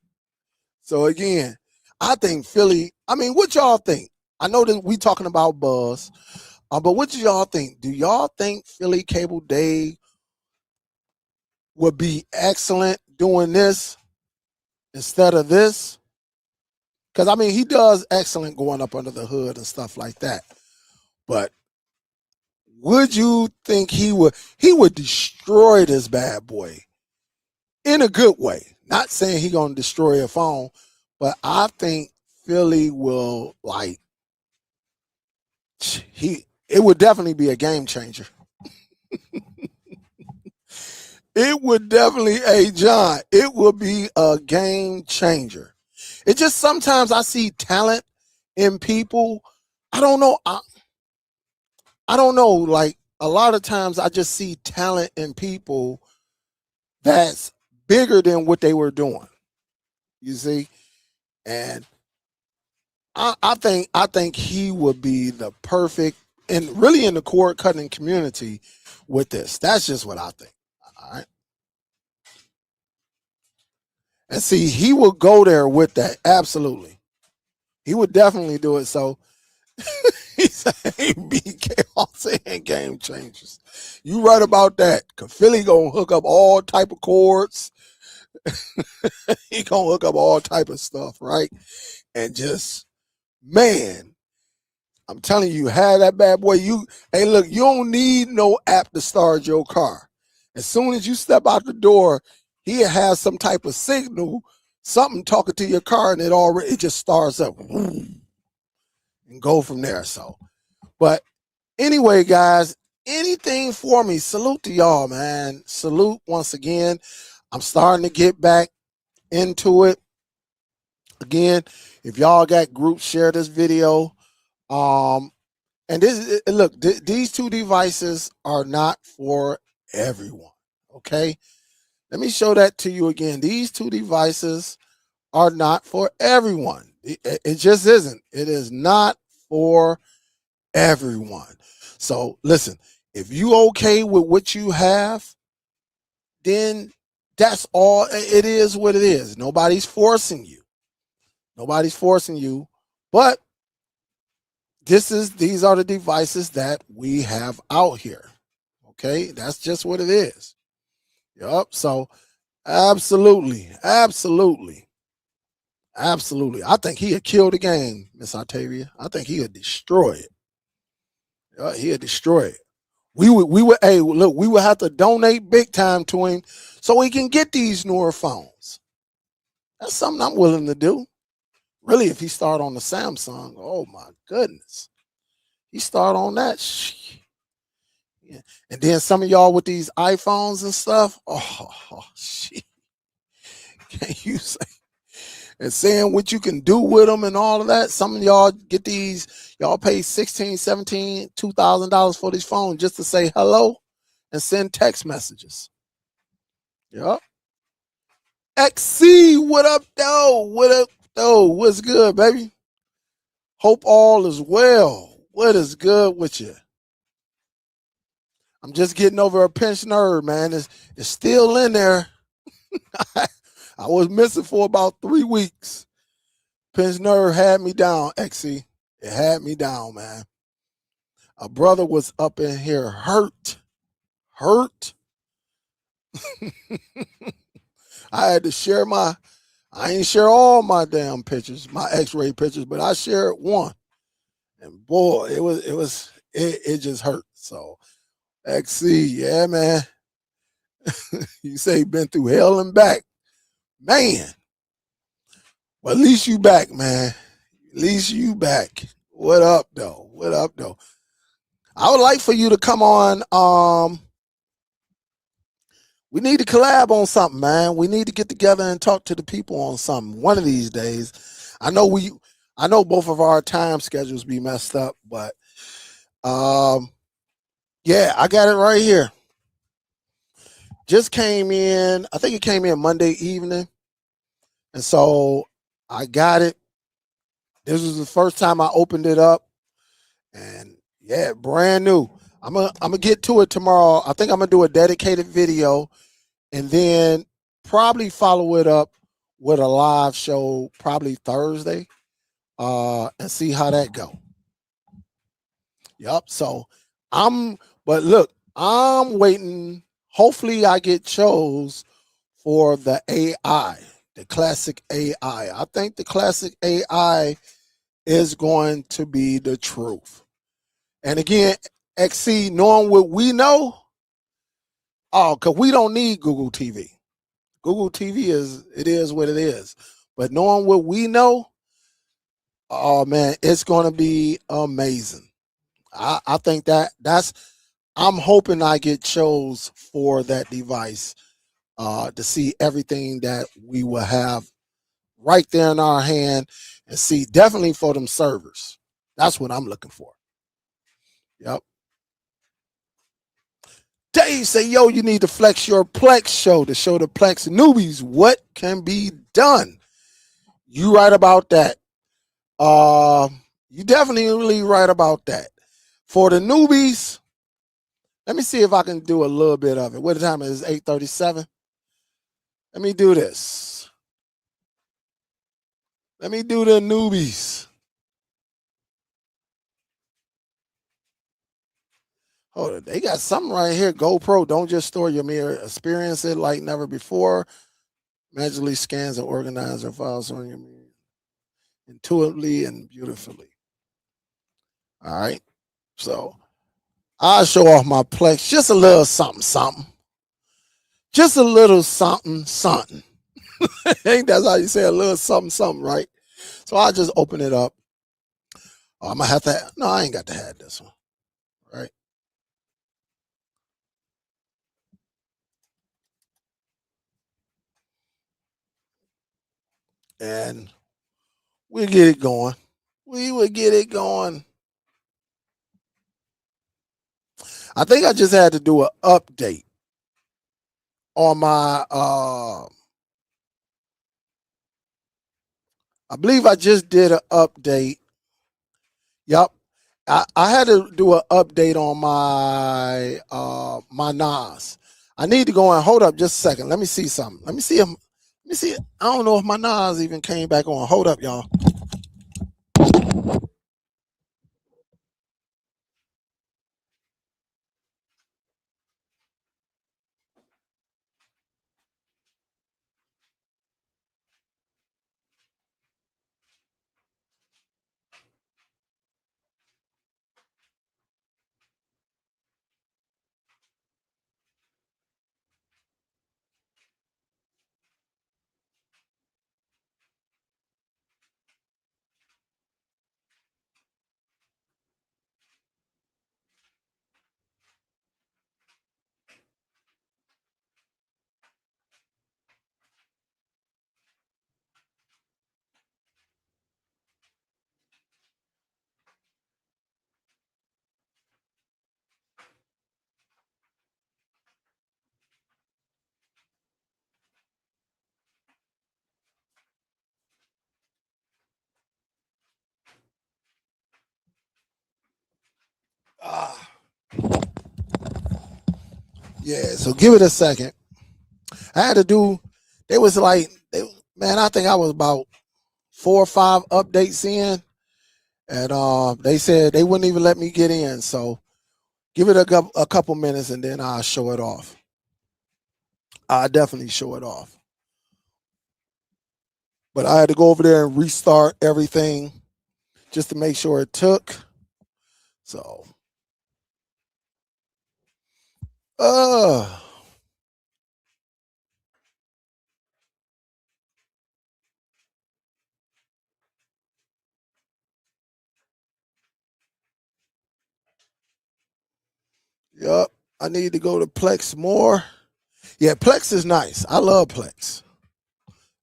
So again, I think Philly. I mean, what y'all think? I know that we talking about Buzz, but what do y'all think? Do y'all think Philly Cable Dave would be excellent doing this instead of this? Because I mean, he does excellent going up under the hood and stuff like that. But would you think he would destroy this bad boy in a good way? Not saying he gonna destroy a phone, but I think Philly will it would definitely be a game changer. It would definitely, hey John, it would be a game changer. It just sometimes I see talent in people. I don't know. I don't know. Like a lot of times I just see talent in people that's bigger than what they were doing. You see? And I think he would be the perfect, and really in the cord cutting community with this. That's just what I think. All right. And see, he will go there with that. Absolutely. He would definitely do it. So he said BK all saying game changers. You right about that. Cause Philly gonna hook up all type of cords. He gonna hook up all type of stuff, right? And just, man, I'm telling you, have that bad boy. Hey, look, you don't need no app to start your car. As soon as you step out the door, he has some type of signal, something talking to your car, and it just starts up and go from there. So, but anyway, guys, anything for me. Salute to y'all, man. Salute once again. I'm starting to get back into it. Again, if y'all got groups, share this video. And these 2 devices are not for everyone. Okay. Let me show that to you again. These 2 devices are not for everyone. It just isn't. It is not for everyone. So listen, if you okay with what you have, then that's all. It is what it is. Nobody's forcing you. But these are the devices that we have out here. Okay, that's just what it is. Yup. So absolutely. I think he'd kill the game, Miss Octavia. I think he'd destroy it. He'd destroy it. We would. Hey, look, we would have to donate big time to him so he can get these newer phones. That's something I'm willing to do. Really, if he start on the Samsung, oh my goodness, he start on that. Yeah. And then some of y'all with these iPhones and stuff, shit, can't you say? And saying what you can do with them and all of that. Some of y'all get these, y'all pay $1,600, $1,700, $2,000 for these phones just to say hello and send text messages. Yep. XC, what up, though? What up? though? What's good, baby? Hope all is well. What is good with you? I'm just getting over a pinched nerve, man. It's still in there. I was missing for about 3 weeks. Pinched nerve had me down, XC. It had me down, man. A brother was up in here hurt. Hurt. I had to share I ain't share all my damn pictures, my x-ray pictures, but I shared one. And boy, it just hurt. So XC, yeah, man. You say you been through hell and back. Man. Well, at least you back, man. At least you back. What up, though? What up, though? I would like for you to come on. We need to collab on something, man. We need to get together and talk to the people on something one of these days. I know I know both of our time schedules be messed up, but yeah, I got it right here. Just came in. I think it came in Monday evening, and so I got it. This was the first time I opened it up, and yeah, brand new. I'm gonna get to it tomorrow. I think I'm gonna do a dedicated video, and then probably follow it up with a live show probably Thursday, and see how that go. Yep. So but look, I'm waiting. Hopefully, I get chose for the AI, the classic AI. I think the classic AI is going to be the truth. And again, XC, knowing what we know, because we don't need Google TV. Google TV is what it is. But knowing what we know, oh man, it's going to be amazing. I think I'm hoping I get chose for that device to see everything that we will have right there in our hand and see definitely for them servers. That's what I'm looking for. Yep. Dave say, yo, you need to flex your Plex show to show the Plex newbies what can be done. You right about that. You definitely really right about that. For the newbies, let me see if I can do a little bit of it. What time is it? 8:37. Let me do this. Let me do the newbies. Hold on. They got something right here. GoPro, don't just store your mirror. Experience it like never before. Magically scans and organizes your files on your mirror intuitively and beautifully. All right. So I'll show off my Plex. Just a little something, something. Just a little something, something. Ain't that how you say a little something, something, right? So I'll just open it up. Oh, I'm gonna have to. No, I ain't got to have this one, right? And we'll get it going. We will get it going. I think I just had to do an update on my. I believe I just did an update. Yep. I had to do an update on my NAS. I need to go and hold up just a second. Let me see something. Let me see if let me see. I don't know if my NAS even came back on. Hold up, y'all. Ah, yeah, so give it a second. I had to do. It was like, man, I think I was about 4 or 5 updates in, and they said they wouldn't even let me get in. So give it a couple minutes, and then I'll show it off. I definitely show it off. But I had to go over there and restart everything just to make sure it took. So, uh, yep. I need to go to Plex more. Yeah, Plex is nice. I love Plex.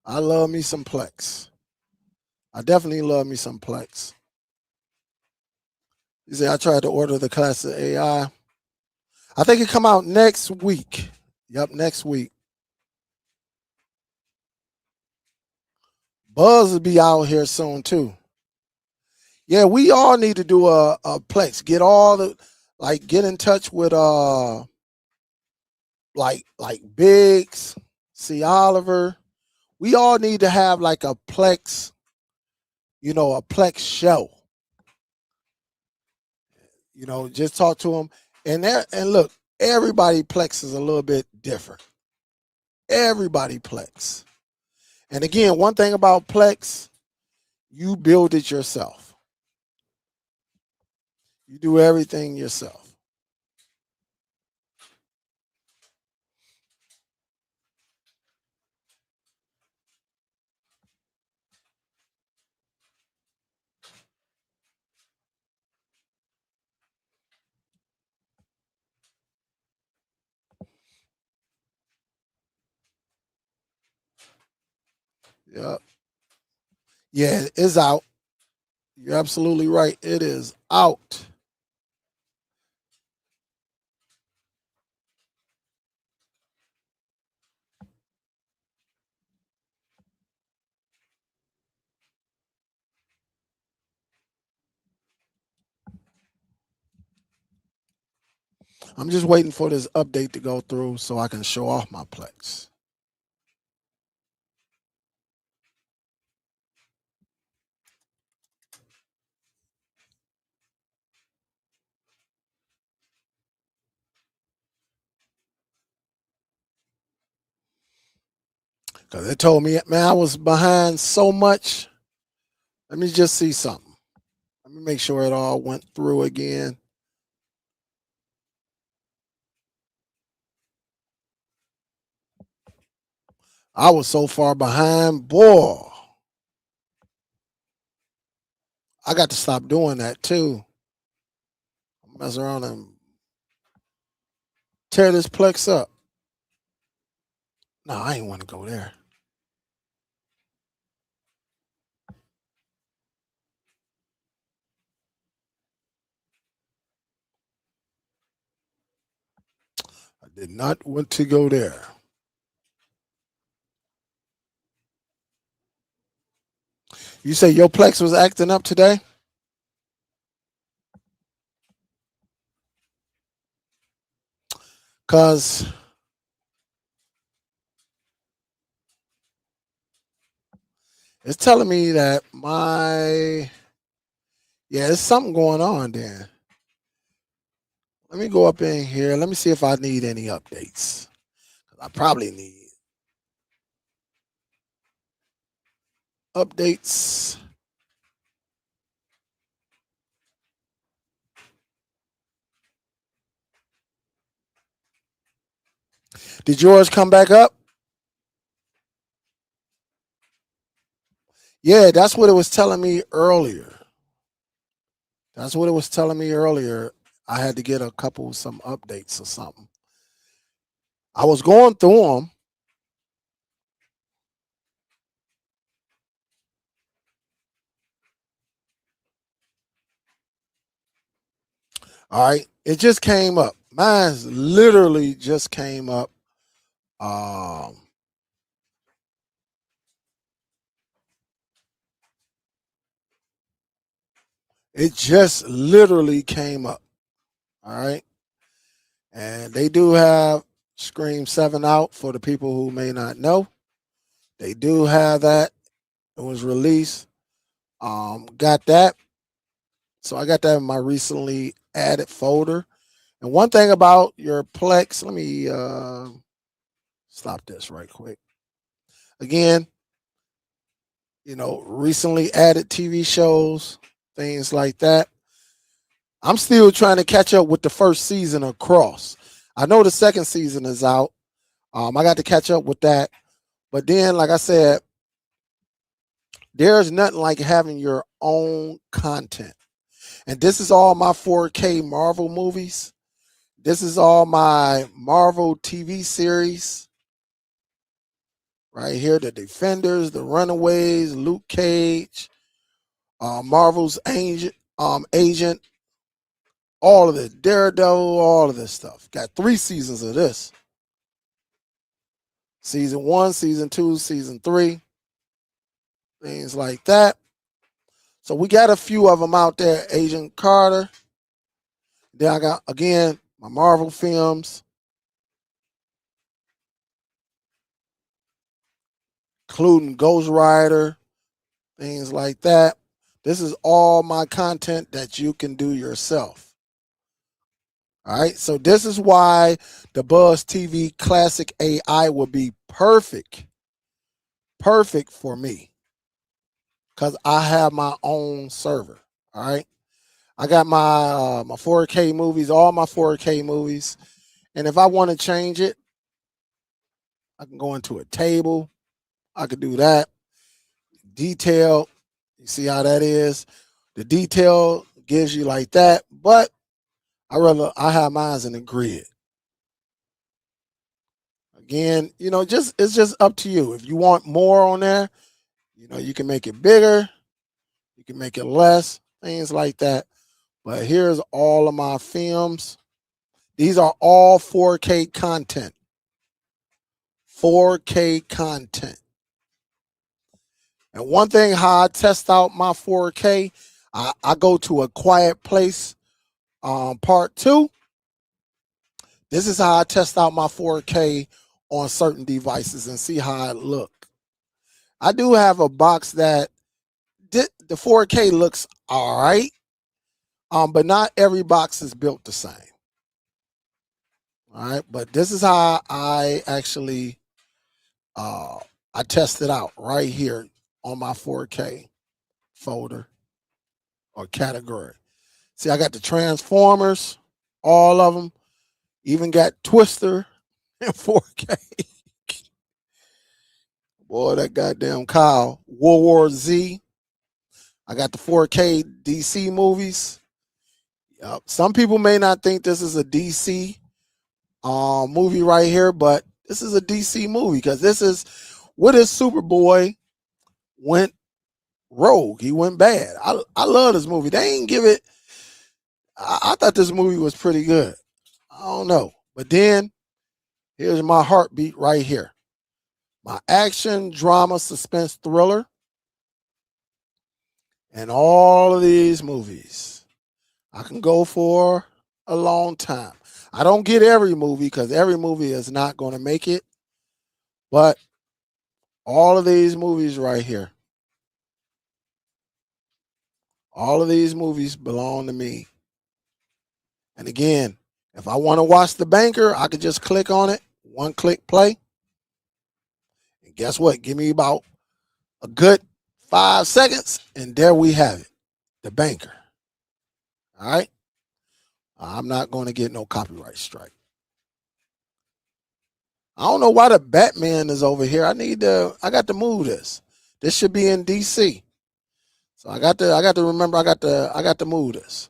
I love me some Plex. I definitely love me some Plex. You see, I tried to order the classic AI. I think it come out next week. Yep, next week. Buzz will be out here soon too. Yeah, we all need to do a Plex. Get all the get in touch with like Biggs, C. Oliver. We all need to have like a Plex, a Plex show. Just talk to them. And look, everybody Plex is a little bit different. Everybody Plex. And again, one thing about Plex, you build it yourself. You do everything yourself. Yeah. Yeah, it's out. You're absolutely right. It is out. I'm just waiting for this update to go through so I can show off my Plex. Because they told me, man, I was behind so much. Let me just see something. Let me make sure it all went through again. I was so far behind. Boy, I got to stop doing that too. Mess around and tear this Plex up. No, I ain't want to go there. I did not want to go there. You say your Plex was acting up today? Because it's telling me that yeah, there's something going on there. Let me go up in here. Let me see if I need any updates. I probably need updates. Did yours come back up? Yeah, that's what it was telling me earlier. That's what it was telling me earlier. I had to get some updates or something. I was going through them. All right. It just came up. Mine's literally just came up. Um, it just literally came up. All right. And they do have Scream 7 out for the people who may not know. They do have that. It was released. Got that. So I got that in my recently added folder. And one thing about your Plex, let me stop this right quick. Again, recently added TV shows, things like that. I'm still trying to catch up with the first season of Cross. I know the second season is out. I got to catch up with that. But then, like I said, there's nothing like having your own content. And this is all my 4K Marvel movies. This is all my Marvel TV series. Right here, the Defenders, the Runaways, Luke Cage, Marvel's Agent, all of this, Daredevil, all of this stuff. Got 3 seasons of this. Season 1, Season 2, Season 3, things like that. So we got a few of them out there. Agent Carter. Then I got, again, my Marvel films, including Ghost Rider, things like that. This is all my content that you can do yourself. All right, so this is why the Buzz TV Classic AI will be perfect for me, because I have my own server. All right, I got my 4K movies, all my 4K movies, and if I want to change it, I can go into a table. I could do that. Detail, you see how that is? The detail gives you like that, but I have mine in the grid. Again, it's just up to you. If you want more on there, you can make it bigger, you can make it less, things like that. But here's all of my films. These are all 4K content. 4K content. And one thing how I test out my 4K, I go to A Quiet Place Part 2. This is how I test out my 4K on certain devices and see how it look. I do have a box that the 4K looks all right, but not every box is built the same. All right, but this is how I actually I test it out right here on my 4K folder or category. See, I got the Transformers, all of them. Even got Twister in 4K. Boy, that goddamn Kyle. World War Z. I got the 4K DC movies. Yep. Some people may not think this is a DC movie right here, but this is a DC movie because this is what his Superboy went rogue. He went bad. I love this movie. They ain't give it. I thought this movie was pretty good. I don't know. But then here's my heartbeat right here. My action, drama, suspense, thriller. And all of these movies I can go for a long time. I don't get every movie because every movie is not going to make it. But all of these movies right here, all of these movies belong to me. And again, if I want to watch The Banker, I could just click on it, one click play. And guess what? Give me about a good 5 seconds, and there we have it, The Banker. All right? I'm not going to get no copyright strike. I don't know why the Batman is over here. I got to move this. This should be in DC. So I got to remember I got to move this.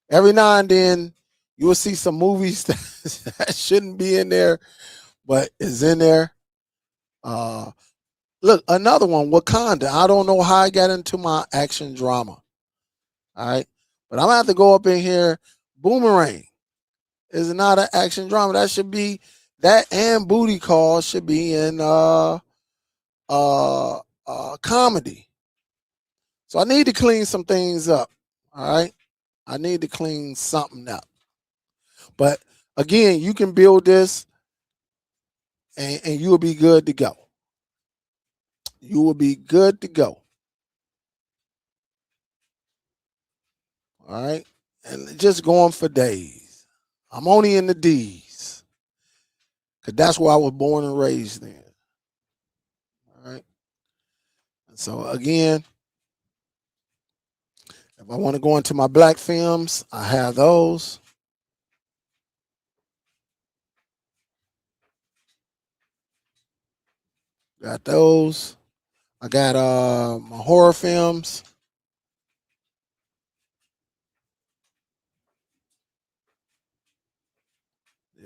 Every now and then you will see some movies that shouldn't be in there, but is in there. Look, another one, Wakanda. I don't know how I got into my action drama. All right. But I'm gonna have to go up in here. Boomerang is not an action drama. That should be that, and Booty Call should be in comedy. So I need to clean some things up. All right. I need to clean something up. But again, you can build this and you will be good to go. You will be good to go. All right. And just going for days. I'm only in the D's. Because that's where I was born and raised in. All right. And so again, if I want to go into my black films, I have those. Got those. I got my horror films.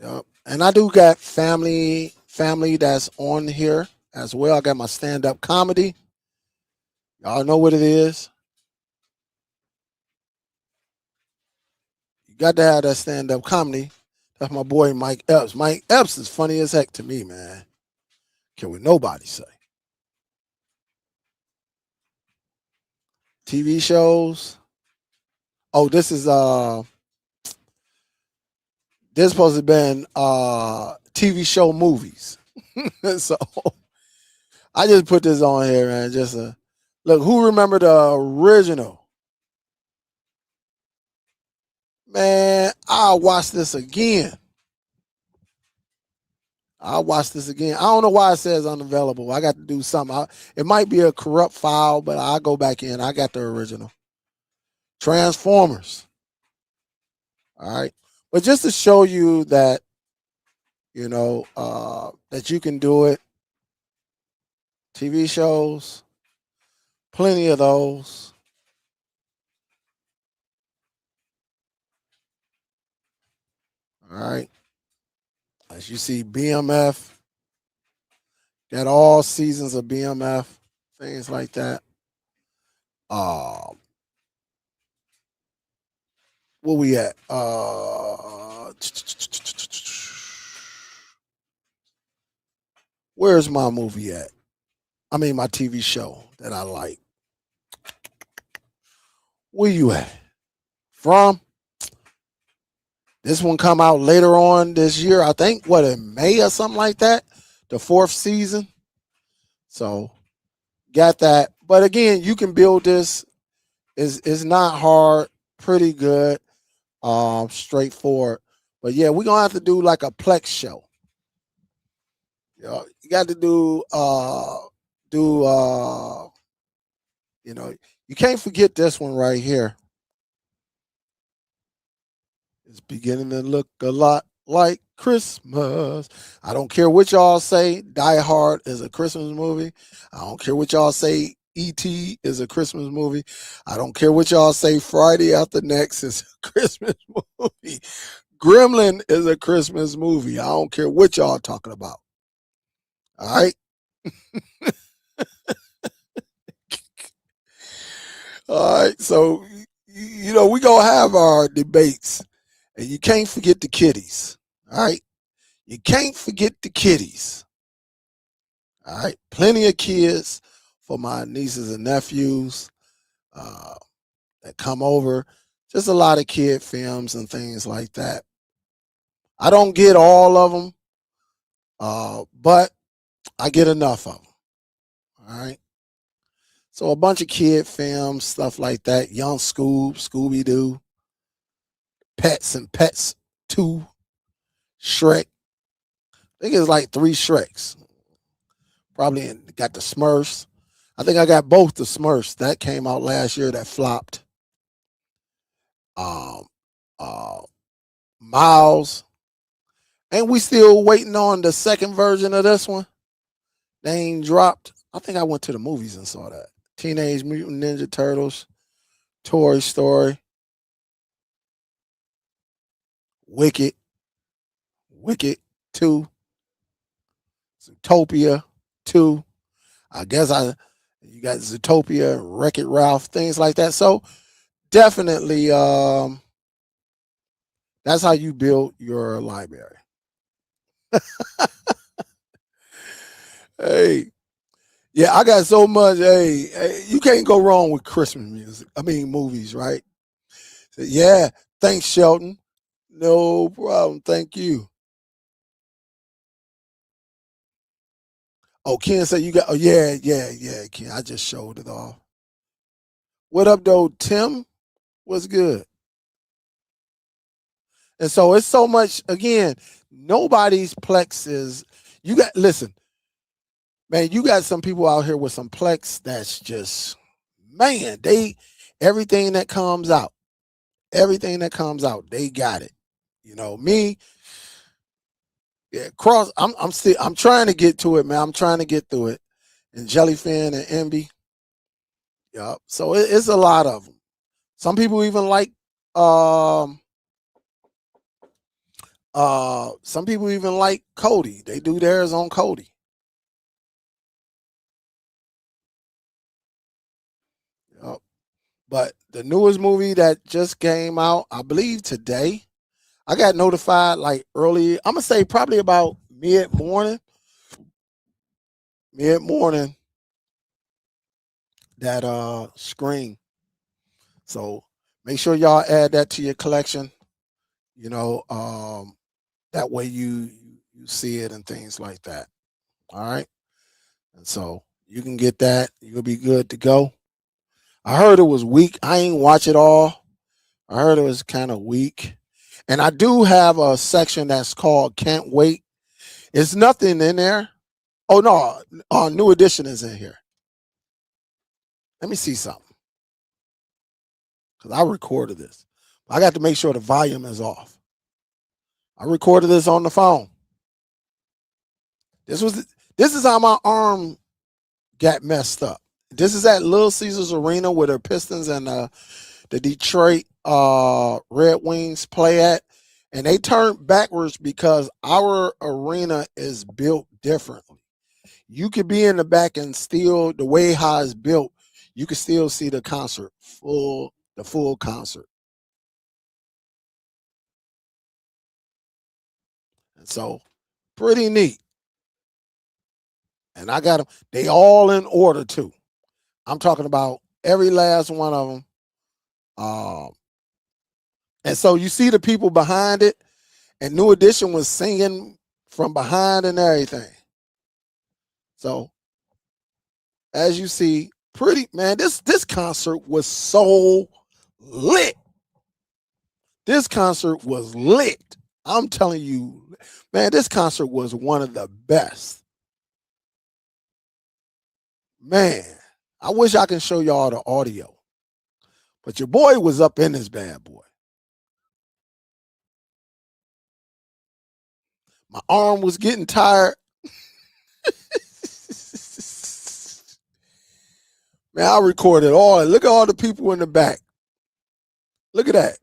Yep. And I do got family that's on here as well. I got my stand-up comedy. Y'all know what it is. You got to have that stand-up comedy. That's my boy Mike Epps. Mike Epps is funny as heck to me, man. Can what nobody say. TV shows. Oh, this is supposed to have been TV show movies. So I just put this on here, man. Just look, who remember the original? Man, I'll watch this again. I'll watch this again. I don't know why it says unavailable. I got to do something. It might be a corrupt file, but I'll go back in. I got the original. Transformers. All right. But just to show you that, that you can do it. TV shows, plenty of those. All right. As you see, BMF, got all seasons of BMF, things like that. Where we at? Where's my movie at? I mean, my TV show that I like. Where you at? From? This one come out later on this year. I think, in May or something like that? The 4th season. So, got that. But again, you can build this. It's not hard. Pretty good. Straightforward. But yeah, we're going to have to do like a Plex show. You got to you can't forget this one right here. It's beginning to look a lot like Christmas. I don't care what y'all say. Die Hard is a Christmas movie. I don't care what y'all say. E.T. is a Christmas movie. I don't care what y'all say. Friday After Next is a Christmas movie. Gremlin is a Christmas movie. I don't care what y'all talking about. All right. All right. So, we going to have our debates. And you can't forget the kiddies. All right. You can't forget the kiddies. All right. Plenty of kids for my nieces and nephews that come over. Just a lot of kid films and things like that. I don't get all of them, but I get enough of them. All right. So a bunch of kid films, stuff like that. Young Scooby-Doo, Pets and Pets 2, Shrek. I think it's like 3 Shreks. Probably got the Smurfs. I think I got both the Smurfs. That came out last year that flopped. Um, uh, Miles. And we still waiting on the second version of this one. They ain't dropped. I think I went to the movies and saw that. Teenage Mutant Ninja Turtles, Toy Story, Wicked 2, Zootopia 2. I guess you got Zootopia, Wreck-It Ralph, things like that. So definitely that's how you build your library. Hey, yeah, I got so much. Hey, you can't go wrong with Christmas music. I mean, movies, right? Yeah. Thanks, Shelton. No problem. Thank you. Oh, Ken said you got. Oh, yeah, yeah, yeah, Ken. I just showed it off. What up, though, Tim? What's good? And so it's so much. Again, nobody's Plex is. You got listen, man. You got some people out here with some Plex that's just man. They everything that comes out, everything that comes out, they got it. Me. Yeah, cross. I'm still. I'm trying to get to it, man. I'm trying to get through it. And Jellyfin and Envy. Yeah. So it's a lot of them. Some people even like um some people even like Cody. They do theirs on Cody. Yep. But the newest movie that just came out, I believe today, I got notified like early. I'm gonna say probably about mid morning that Scream. So make sure y'all add that to your collection. You know, that way you see it and things like that. All right. And so you can get that. You'll be good to go. I heard it was weak. I ain't watch it all. I heard it was kind of weak. And I do have a section that's called Can't Wait. It's nothing in there. Oh no, New Edition is in here. Let me see something. Because I recorded this. I got to make sure the volume is off. I recorded this on the phone. This was this is how my arm got messed up. This is at Little Caesars Arena where the Pistons and the Detroit Red Wings play at. And they turned backwards because our arena is built differently. You could be in the back and still, the way how it's built, you can still see the concert, the full concert. And so pretty neat. And I got them, they all in order too. I'm talking about every last one of them. Um, and so you see the people behind it, and New Edition was singing from behind and everything. So as you see, pretty man, this concert was so lit. This concert was lit. I'm telling you, man, this concert was one of the best. Man, I wish I can show y'all the audio. But your boy was up in this bad boy. My arm was getting tired. Man, I recorded all. Look at all the people in the back. Look at that.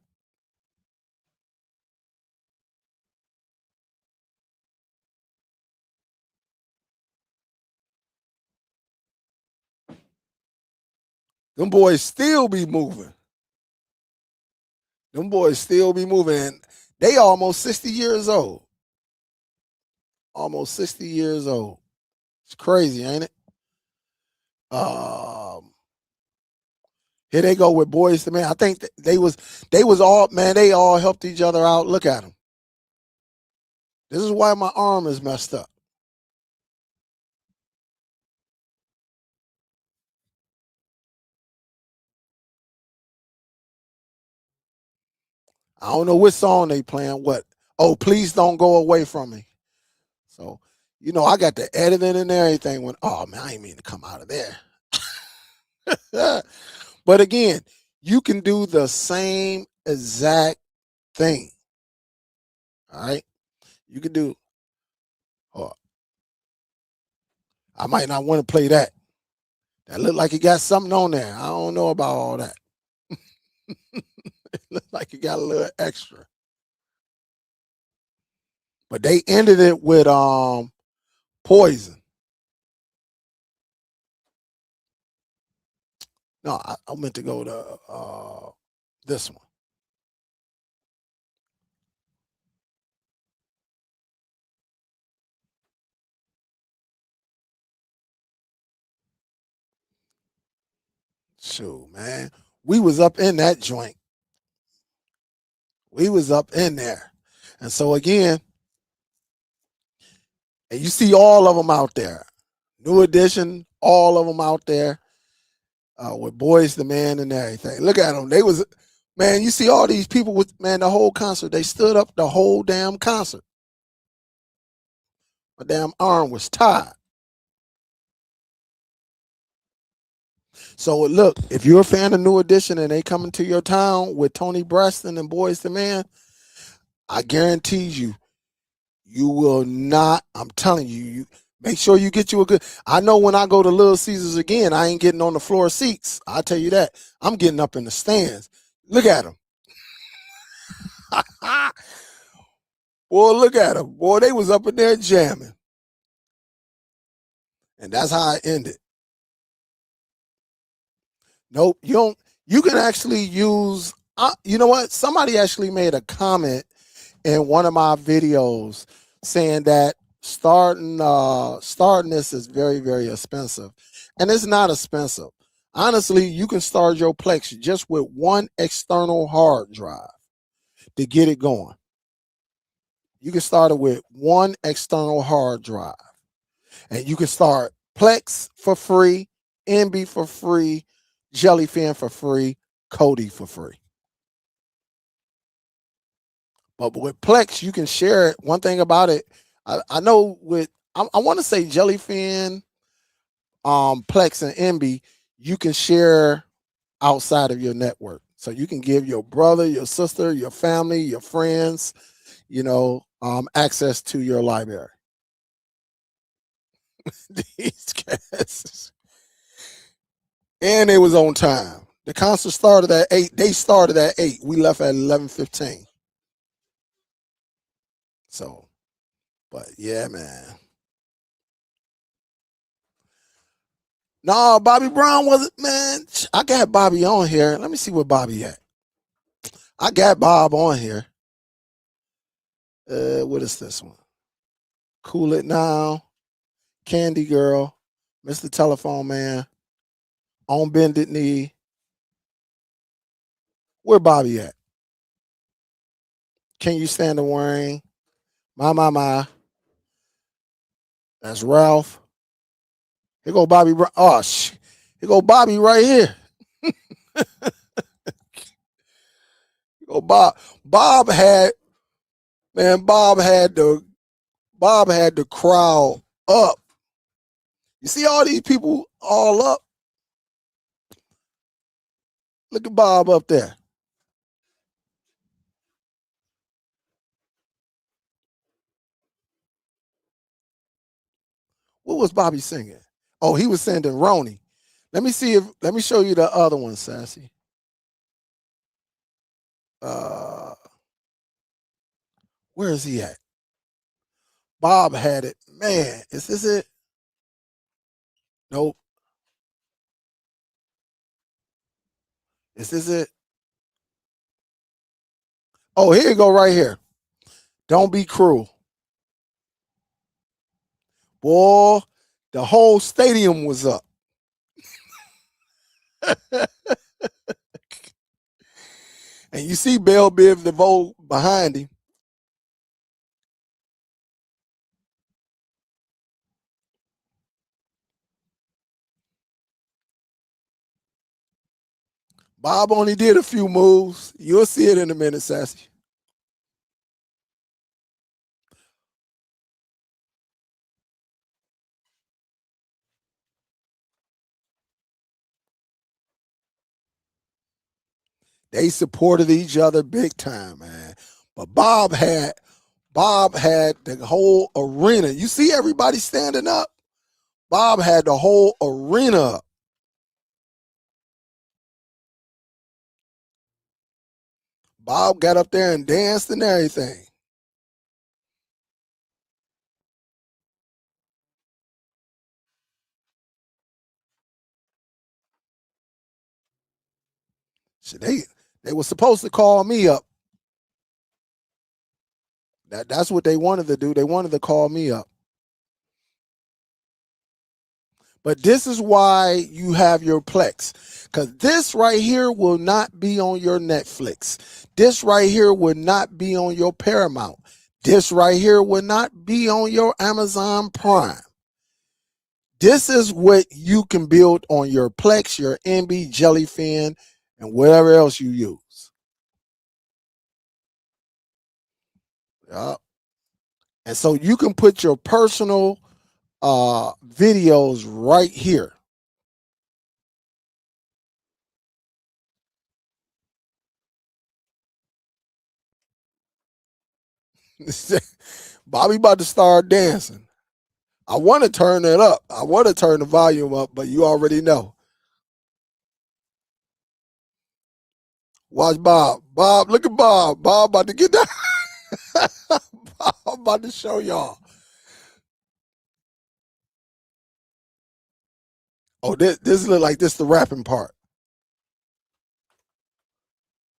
Them boys still be moving. Them boys still be moving. And they almost 60 years old. Almost 60 years old. It's crazy, ain't it? Um, Here they go with boys to man. I think they was all man. They all helped each other out. Look at them. This is why my arm is messed up. I don't know which song they playing. What? Oh, please don't go away from me. So, I got the editing and everything. When oh man, I ain't mean to come out of there. But again, you can do the same exact thing. All right, you can do. Oh, I might not want to play that. That look like it got something on there. I don't know about all that. It look like it got a little extra. But they ended it with poison. No, I meant to go to this one. Shoot, man. We was up in that joint. We was up in there. And so again, and you see all of them out there. New Edition, all of them out there with Boys the Man and everything. Look at them. They was, man, you see all these people with, man, the whole concert. They stood up the whole damn concert. My damn arm was tied. So look, if you're a fan of New Edition and they coming to your town with Tony Braxton and Boys the Man, I guarantee you, you will not. I'm telling you, you make sure you get you a good. I know when I go to Little Caesars again, I ain't getting on the floor seats. I tell you that. I'm getting up in the stands. Look at them. Boy, look at them. Boy, they was up in there jamming. And that's how I ended. Nope, you don't. You can actually use. You know what? Somebody actually made a comment in one of my videos saying that starting this is very, very expensive, and it's not expensive. Honestly, you can start your Plex just with one external hard drive to get it going. You can start it with one external hard drive, and you can start Plex for free, NB for free, Jellyfin for free, Kodi for free. But with Plex, you can share it. One thing about it, I know with I want to say Jellyfin, Plex, and NB, you can share outside of your network. So you can give your brother, your sister, your family, your friends, access to your library. These guys. And it was on time. The concert started at 8. They started at 8. We left at 11:15. So, but yeah, man. No, Bobby Brown wasn't, man. I got Bobby on here. Let me see where Bobby at. I got Bob on here. What is this one? Cool It Now, Candy Girl, Mr. Telephone Man, On Bended Knee. Where Bobby at? Can You Stand the Rain? My. That's Ralph. Here go Bobby. Oh, here go Bobby right here. Here go Bob. Bob had the crowd up. You see all these people all up. Look at Bob up there. What was Bobby singing? Oh, he was singing Roni. Let me show you the other one, Sassy. Uh where is he at? Bob had it. Man, is this it? Nope. Is this it? Oh, here you go right here. Don't Be Cruel. Boy, the whole stadium was up. And you see Belle Biv DeVoe behind him. Bob only did a few moves. You'll see it in a minute, Sassy. They supported each other big time, man. But Bob had the whole arena. You see everybody standing up? Bob had the whole arena up. Bob got up there and danced and everything. So they were supposed to call me up. That's what they wanted to do. They wanted to call me up. But this is why you have your Plex. Because this right here will not be on your Netflix. This right here will not be on your Paramount. This right here will not be on your Amazon Prime. This is what you can build on your Plex, your NB, Jellyfin, and whatever else you use. Yeah. And so you can put your personal videos right here. Bobby about to start dancing. I want to turn it up. I want to turn the volume up, but you already know. Watch Bob. Bob, look at Bob. Bob about to get down. Bob about to show y'all. Oh, this look like this the rapping part.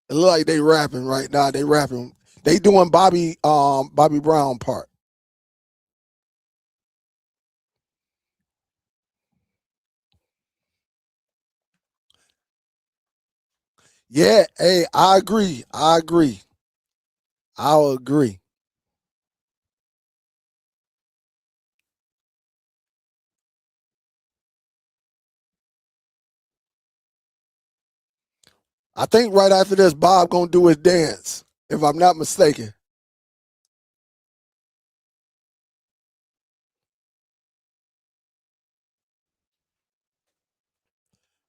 It look like they rapping right now. They rapping. They doing Bobby Brown part. Yeah, hey, I agree. I'll agree. I think right after this, Bob gonna do his dance, if I'm not mistaken.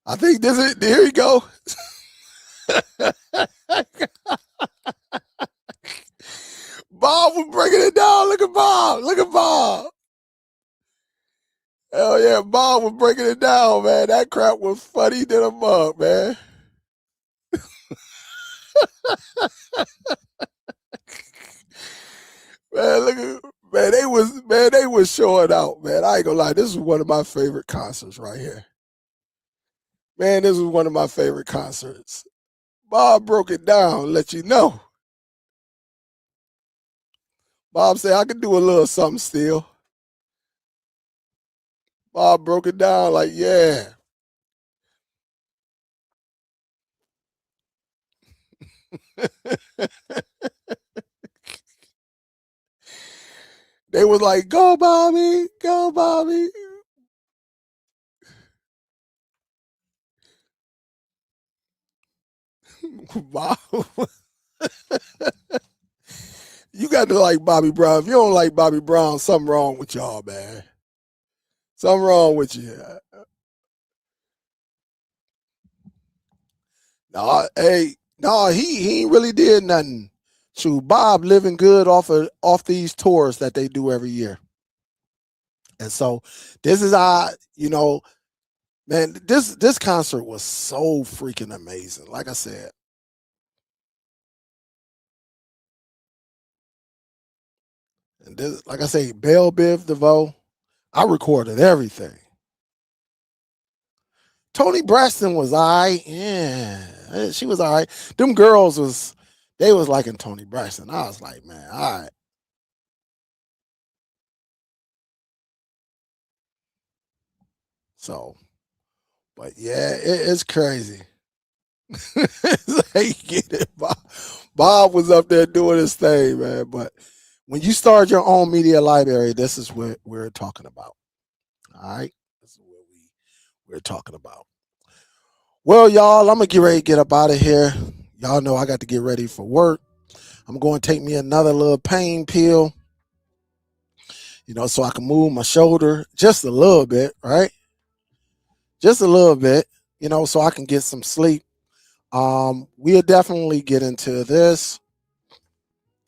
I think this is here you go. Bob was breaking it down. Look at Bob. Look at Bob. Hell yeah, Bob was breaking it down, man. That crap was funny than a mug, man. Man, look at they was showing out, man. I ain't gonna lie. This is one of my favorite concerts right here. Man, this was one of my favorite concerts. Bob broke it down, let you know. Bob said I could do a little something still. Bob broke it down like, yeah. They was like, go Bobby, go Bobby. Bob. You got to like Bobby Brown. If you don't like Bobby Brown, something wrong with y'all, man. Something wrong with you. No, hey, no, he ain't really did nothing. Shoot, Bob living good off these tours that they do every year. And so this is man, this concert was so freaking amazing. Like I said. And this, like I say, Belle Biv DeVoe, I recorded everything. Tony Braxton was all right. Yeah, she was all right. Them girls they was liking Tony Braxton. I was like, man, all right. So, but yeah, it's crazy. They get it. Bob was up there doing his thing, man. But when you start your own media library, this is what we're talking about. All right, this is what we're talking about. Well, y'all, I'm gonna get ready to get up out of here. Y'all know I got to get ready for work. I'm going to take me another little pain pill, so I can move my shoulder just a little bit, right? Just a little bit, so I can get some sleep. We'll definitely get into this,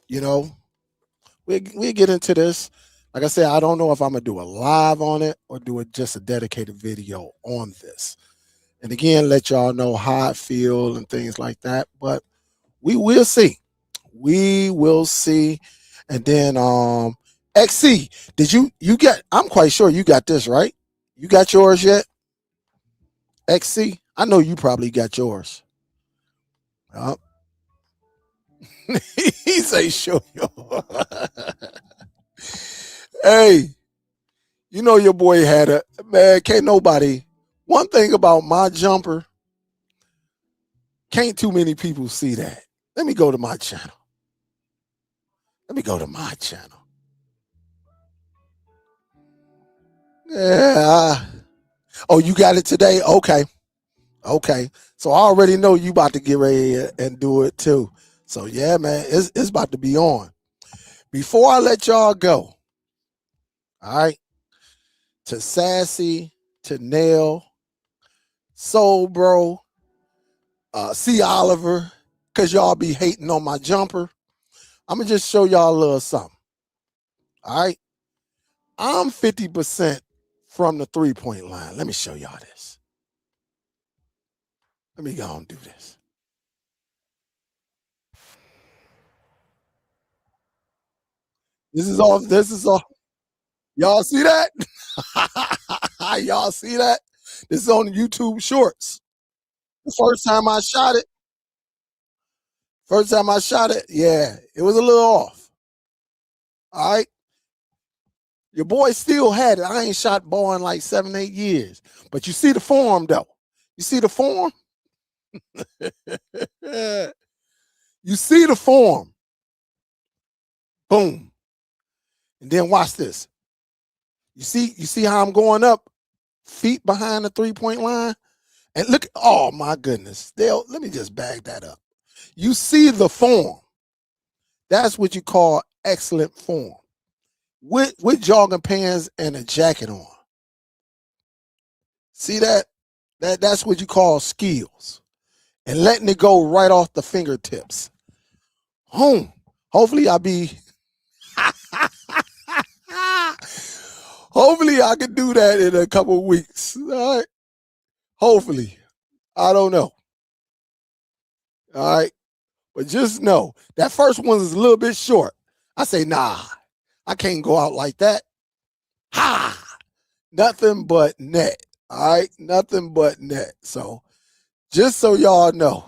you know. We get into this. Like I said, I don't know if I'm gonna do a live on it or do it just a dedicated video on this. And again, let y'all know how I feel and things like that. But we will see. We will see. And then XC, did you get I'm quite sure you got this, right? You got yours yet? XC? I know you probably got yours. Uh, he say show yo. Hey, your boy had a Man, can't nobody. One thing about my jumper, can't too many people see that. Let me go to my channel. Let me go to my channel. Yeah. Oh, you got it today? Okay. Okay. So I already know you about to get ready and do it too. So yeah, man, it's about to be on. Before I let y'all go, all right, to Sassy, to Nail, Soul Bro, C. Oliver, because y'all be hating on my jumper. I'm going to just show y'all a little something. All right. I'm 50% from the 3-point line. Let me show y'all this. Let me go and do this. This is all. This is all. Y'all see that? Y'all see that? This is on YouTube Shorts. The first time I shot it, yeah, it was a little off. All right. Your boy still had it. I ain't shot ball in like 7, 8 years. But you see the form though. You see the form? You see the form. Boom. And then watch this. You see how I'm going up, feet behind the 3-point line? And look, oh my goodness. Let me just bag that up. You see the form. That's what you call excellent form. With jogging pants and a jacket on. See that? That's what you call skills. And letting it go right off the fingertips. Hopefully I'll be hopefully I can do that in a couple of weeks. All right. Hopefully. I don't know. All right. But just know that first one is a little bit short. I say, nah, I can't go out like that. Ha! Nothing but net. All right. Nothing but net. So just so y'all know.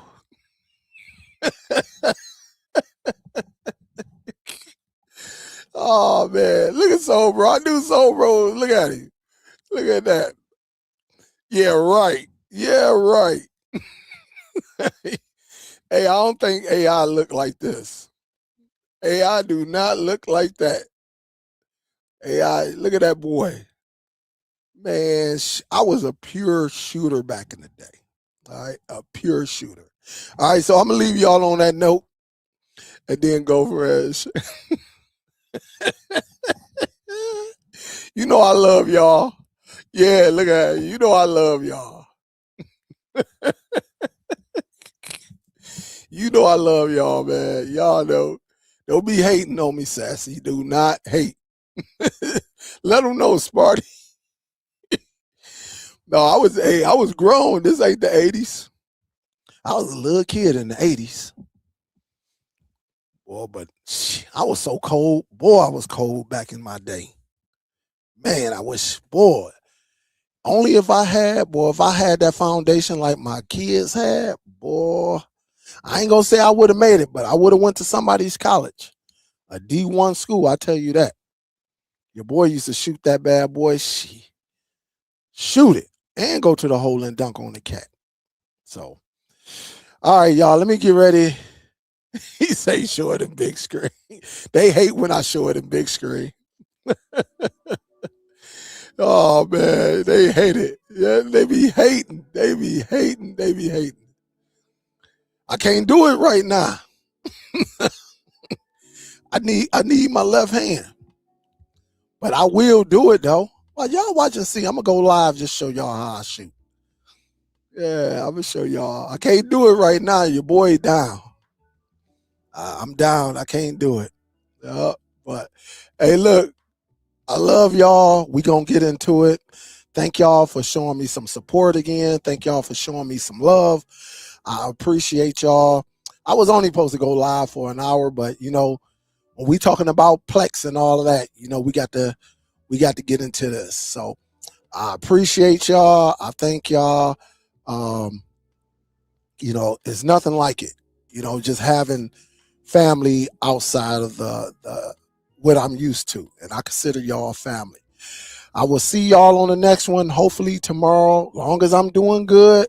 Oh man. Look at Soul Bro. I knew Soul Bro. Look at him. Look at that. Yeah, right. Yeah, right. Hey, I don't think AI look like this. AI do not look like that. AI, look at that boy. Man, I was a pure shooter back in the day. All right, a pure shooter. All right, so I'm gonna leave y'all on that note and then go for it. You know I love y'all. Yeah, look at it. You know I love y'all. You know I love y'all, man. Y'all know. Don't be hating on me, Sassy. Do not hate. Let them know, Sparty. No, I was grown. This ain't the 80s. I was a little kid in the 80s. Boy, but I was so cold. Boy, I was cold back in my day. Man, I wish, boy, only if I had that foundation like my kids had, boy, I ain't gonna say I would have made it, but I would have went to somebody's college, a D1 school. I tell you that. Your boy used to shoot that bad boy. Shoot it and go to the hole and dunk on the cat. So, all right, y'all, let me get ready. He say show it in big screen. They hate when I show it in big screen. Oh man, they hate it. Yeah, they be hating. They be hating. They be hating. I can't do it right now. I need my left hand. But I will do it though. Well, y'all watch and see. I'm gonna go live, just show y'all how I shoot. Yeah, I'm gonna show y'all. I can't do it right now. Your boy down. I'm down. I can't do it. But hey, look, I love y'all. We gonna get into it. Thank y'all for showing me some support again. Thank y'all for showing me some love. I appreciate y'all. I was only supposed to go live for an hour, but you know, when we talking about Plex and all of that, you know, we got to get into this. So I appreciate y'all. I thank y'all. You know, it's nothing like it. You know, just having family outside of the what I'm used to, and I consider y'all family. I will see y'all on the next one, hopefully tomorrow. Long as I'm doing good,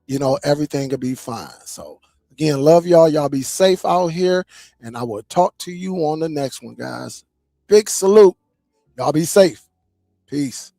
you know, everything will be fine. So again, love y'all. Y'all be safe out here, and I will talk to you on the next one, guys. Big salute. Y'all be safe. Peace.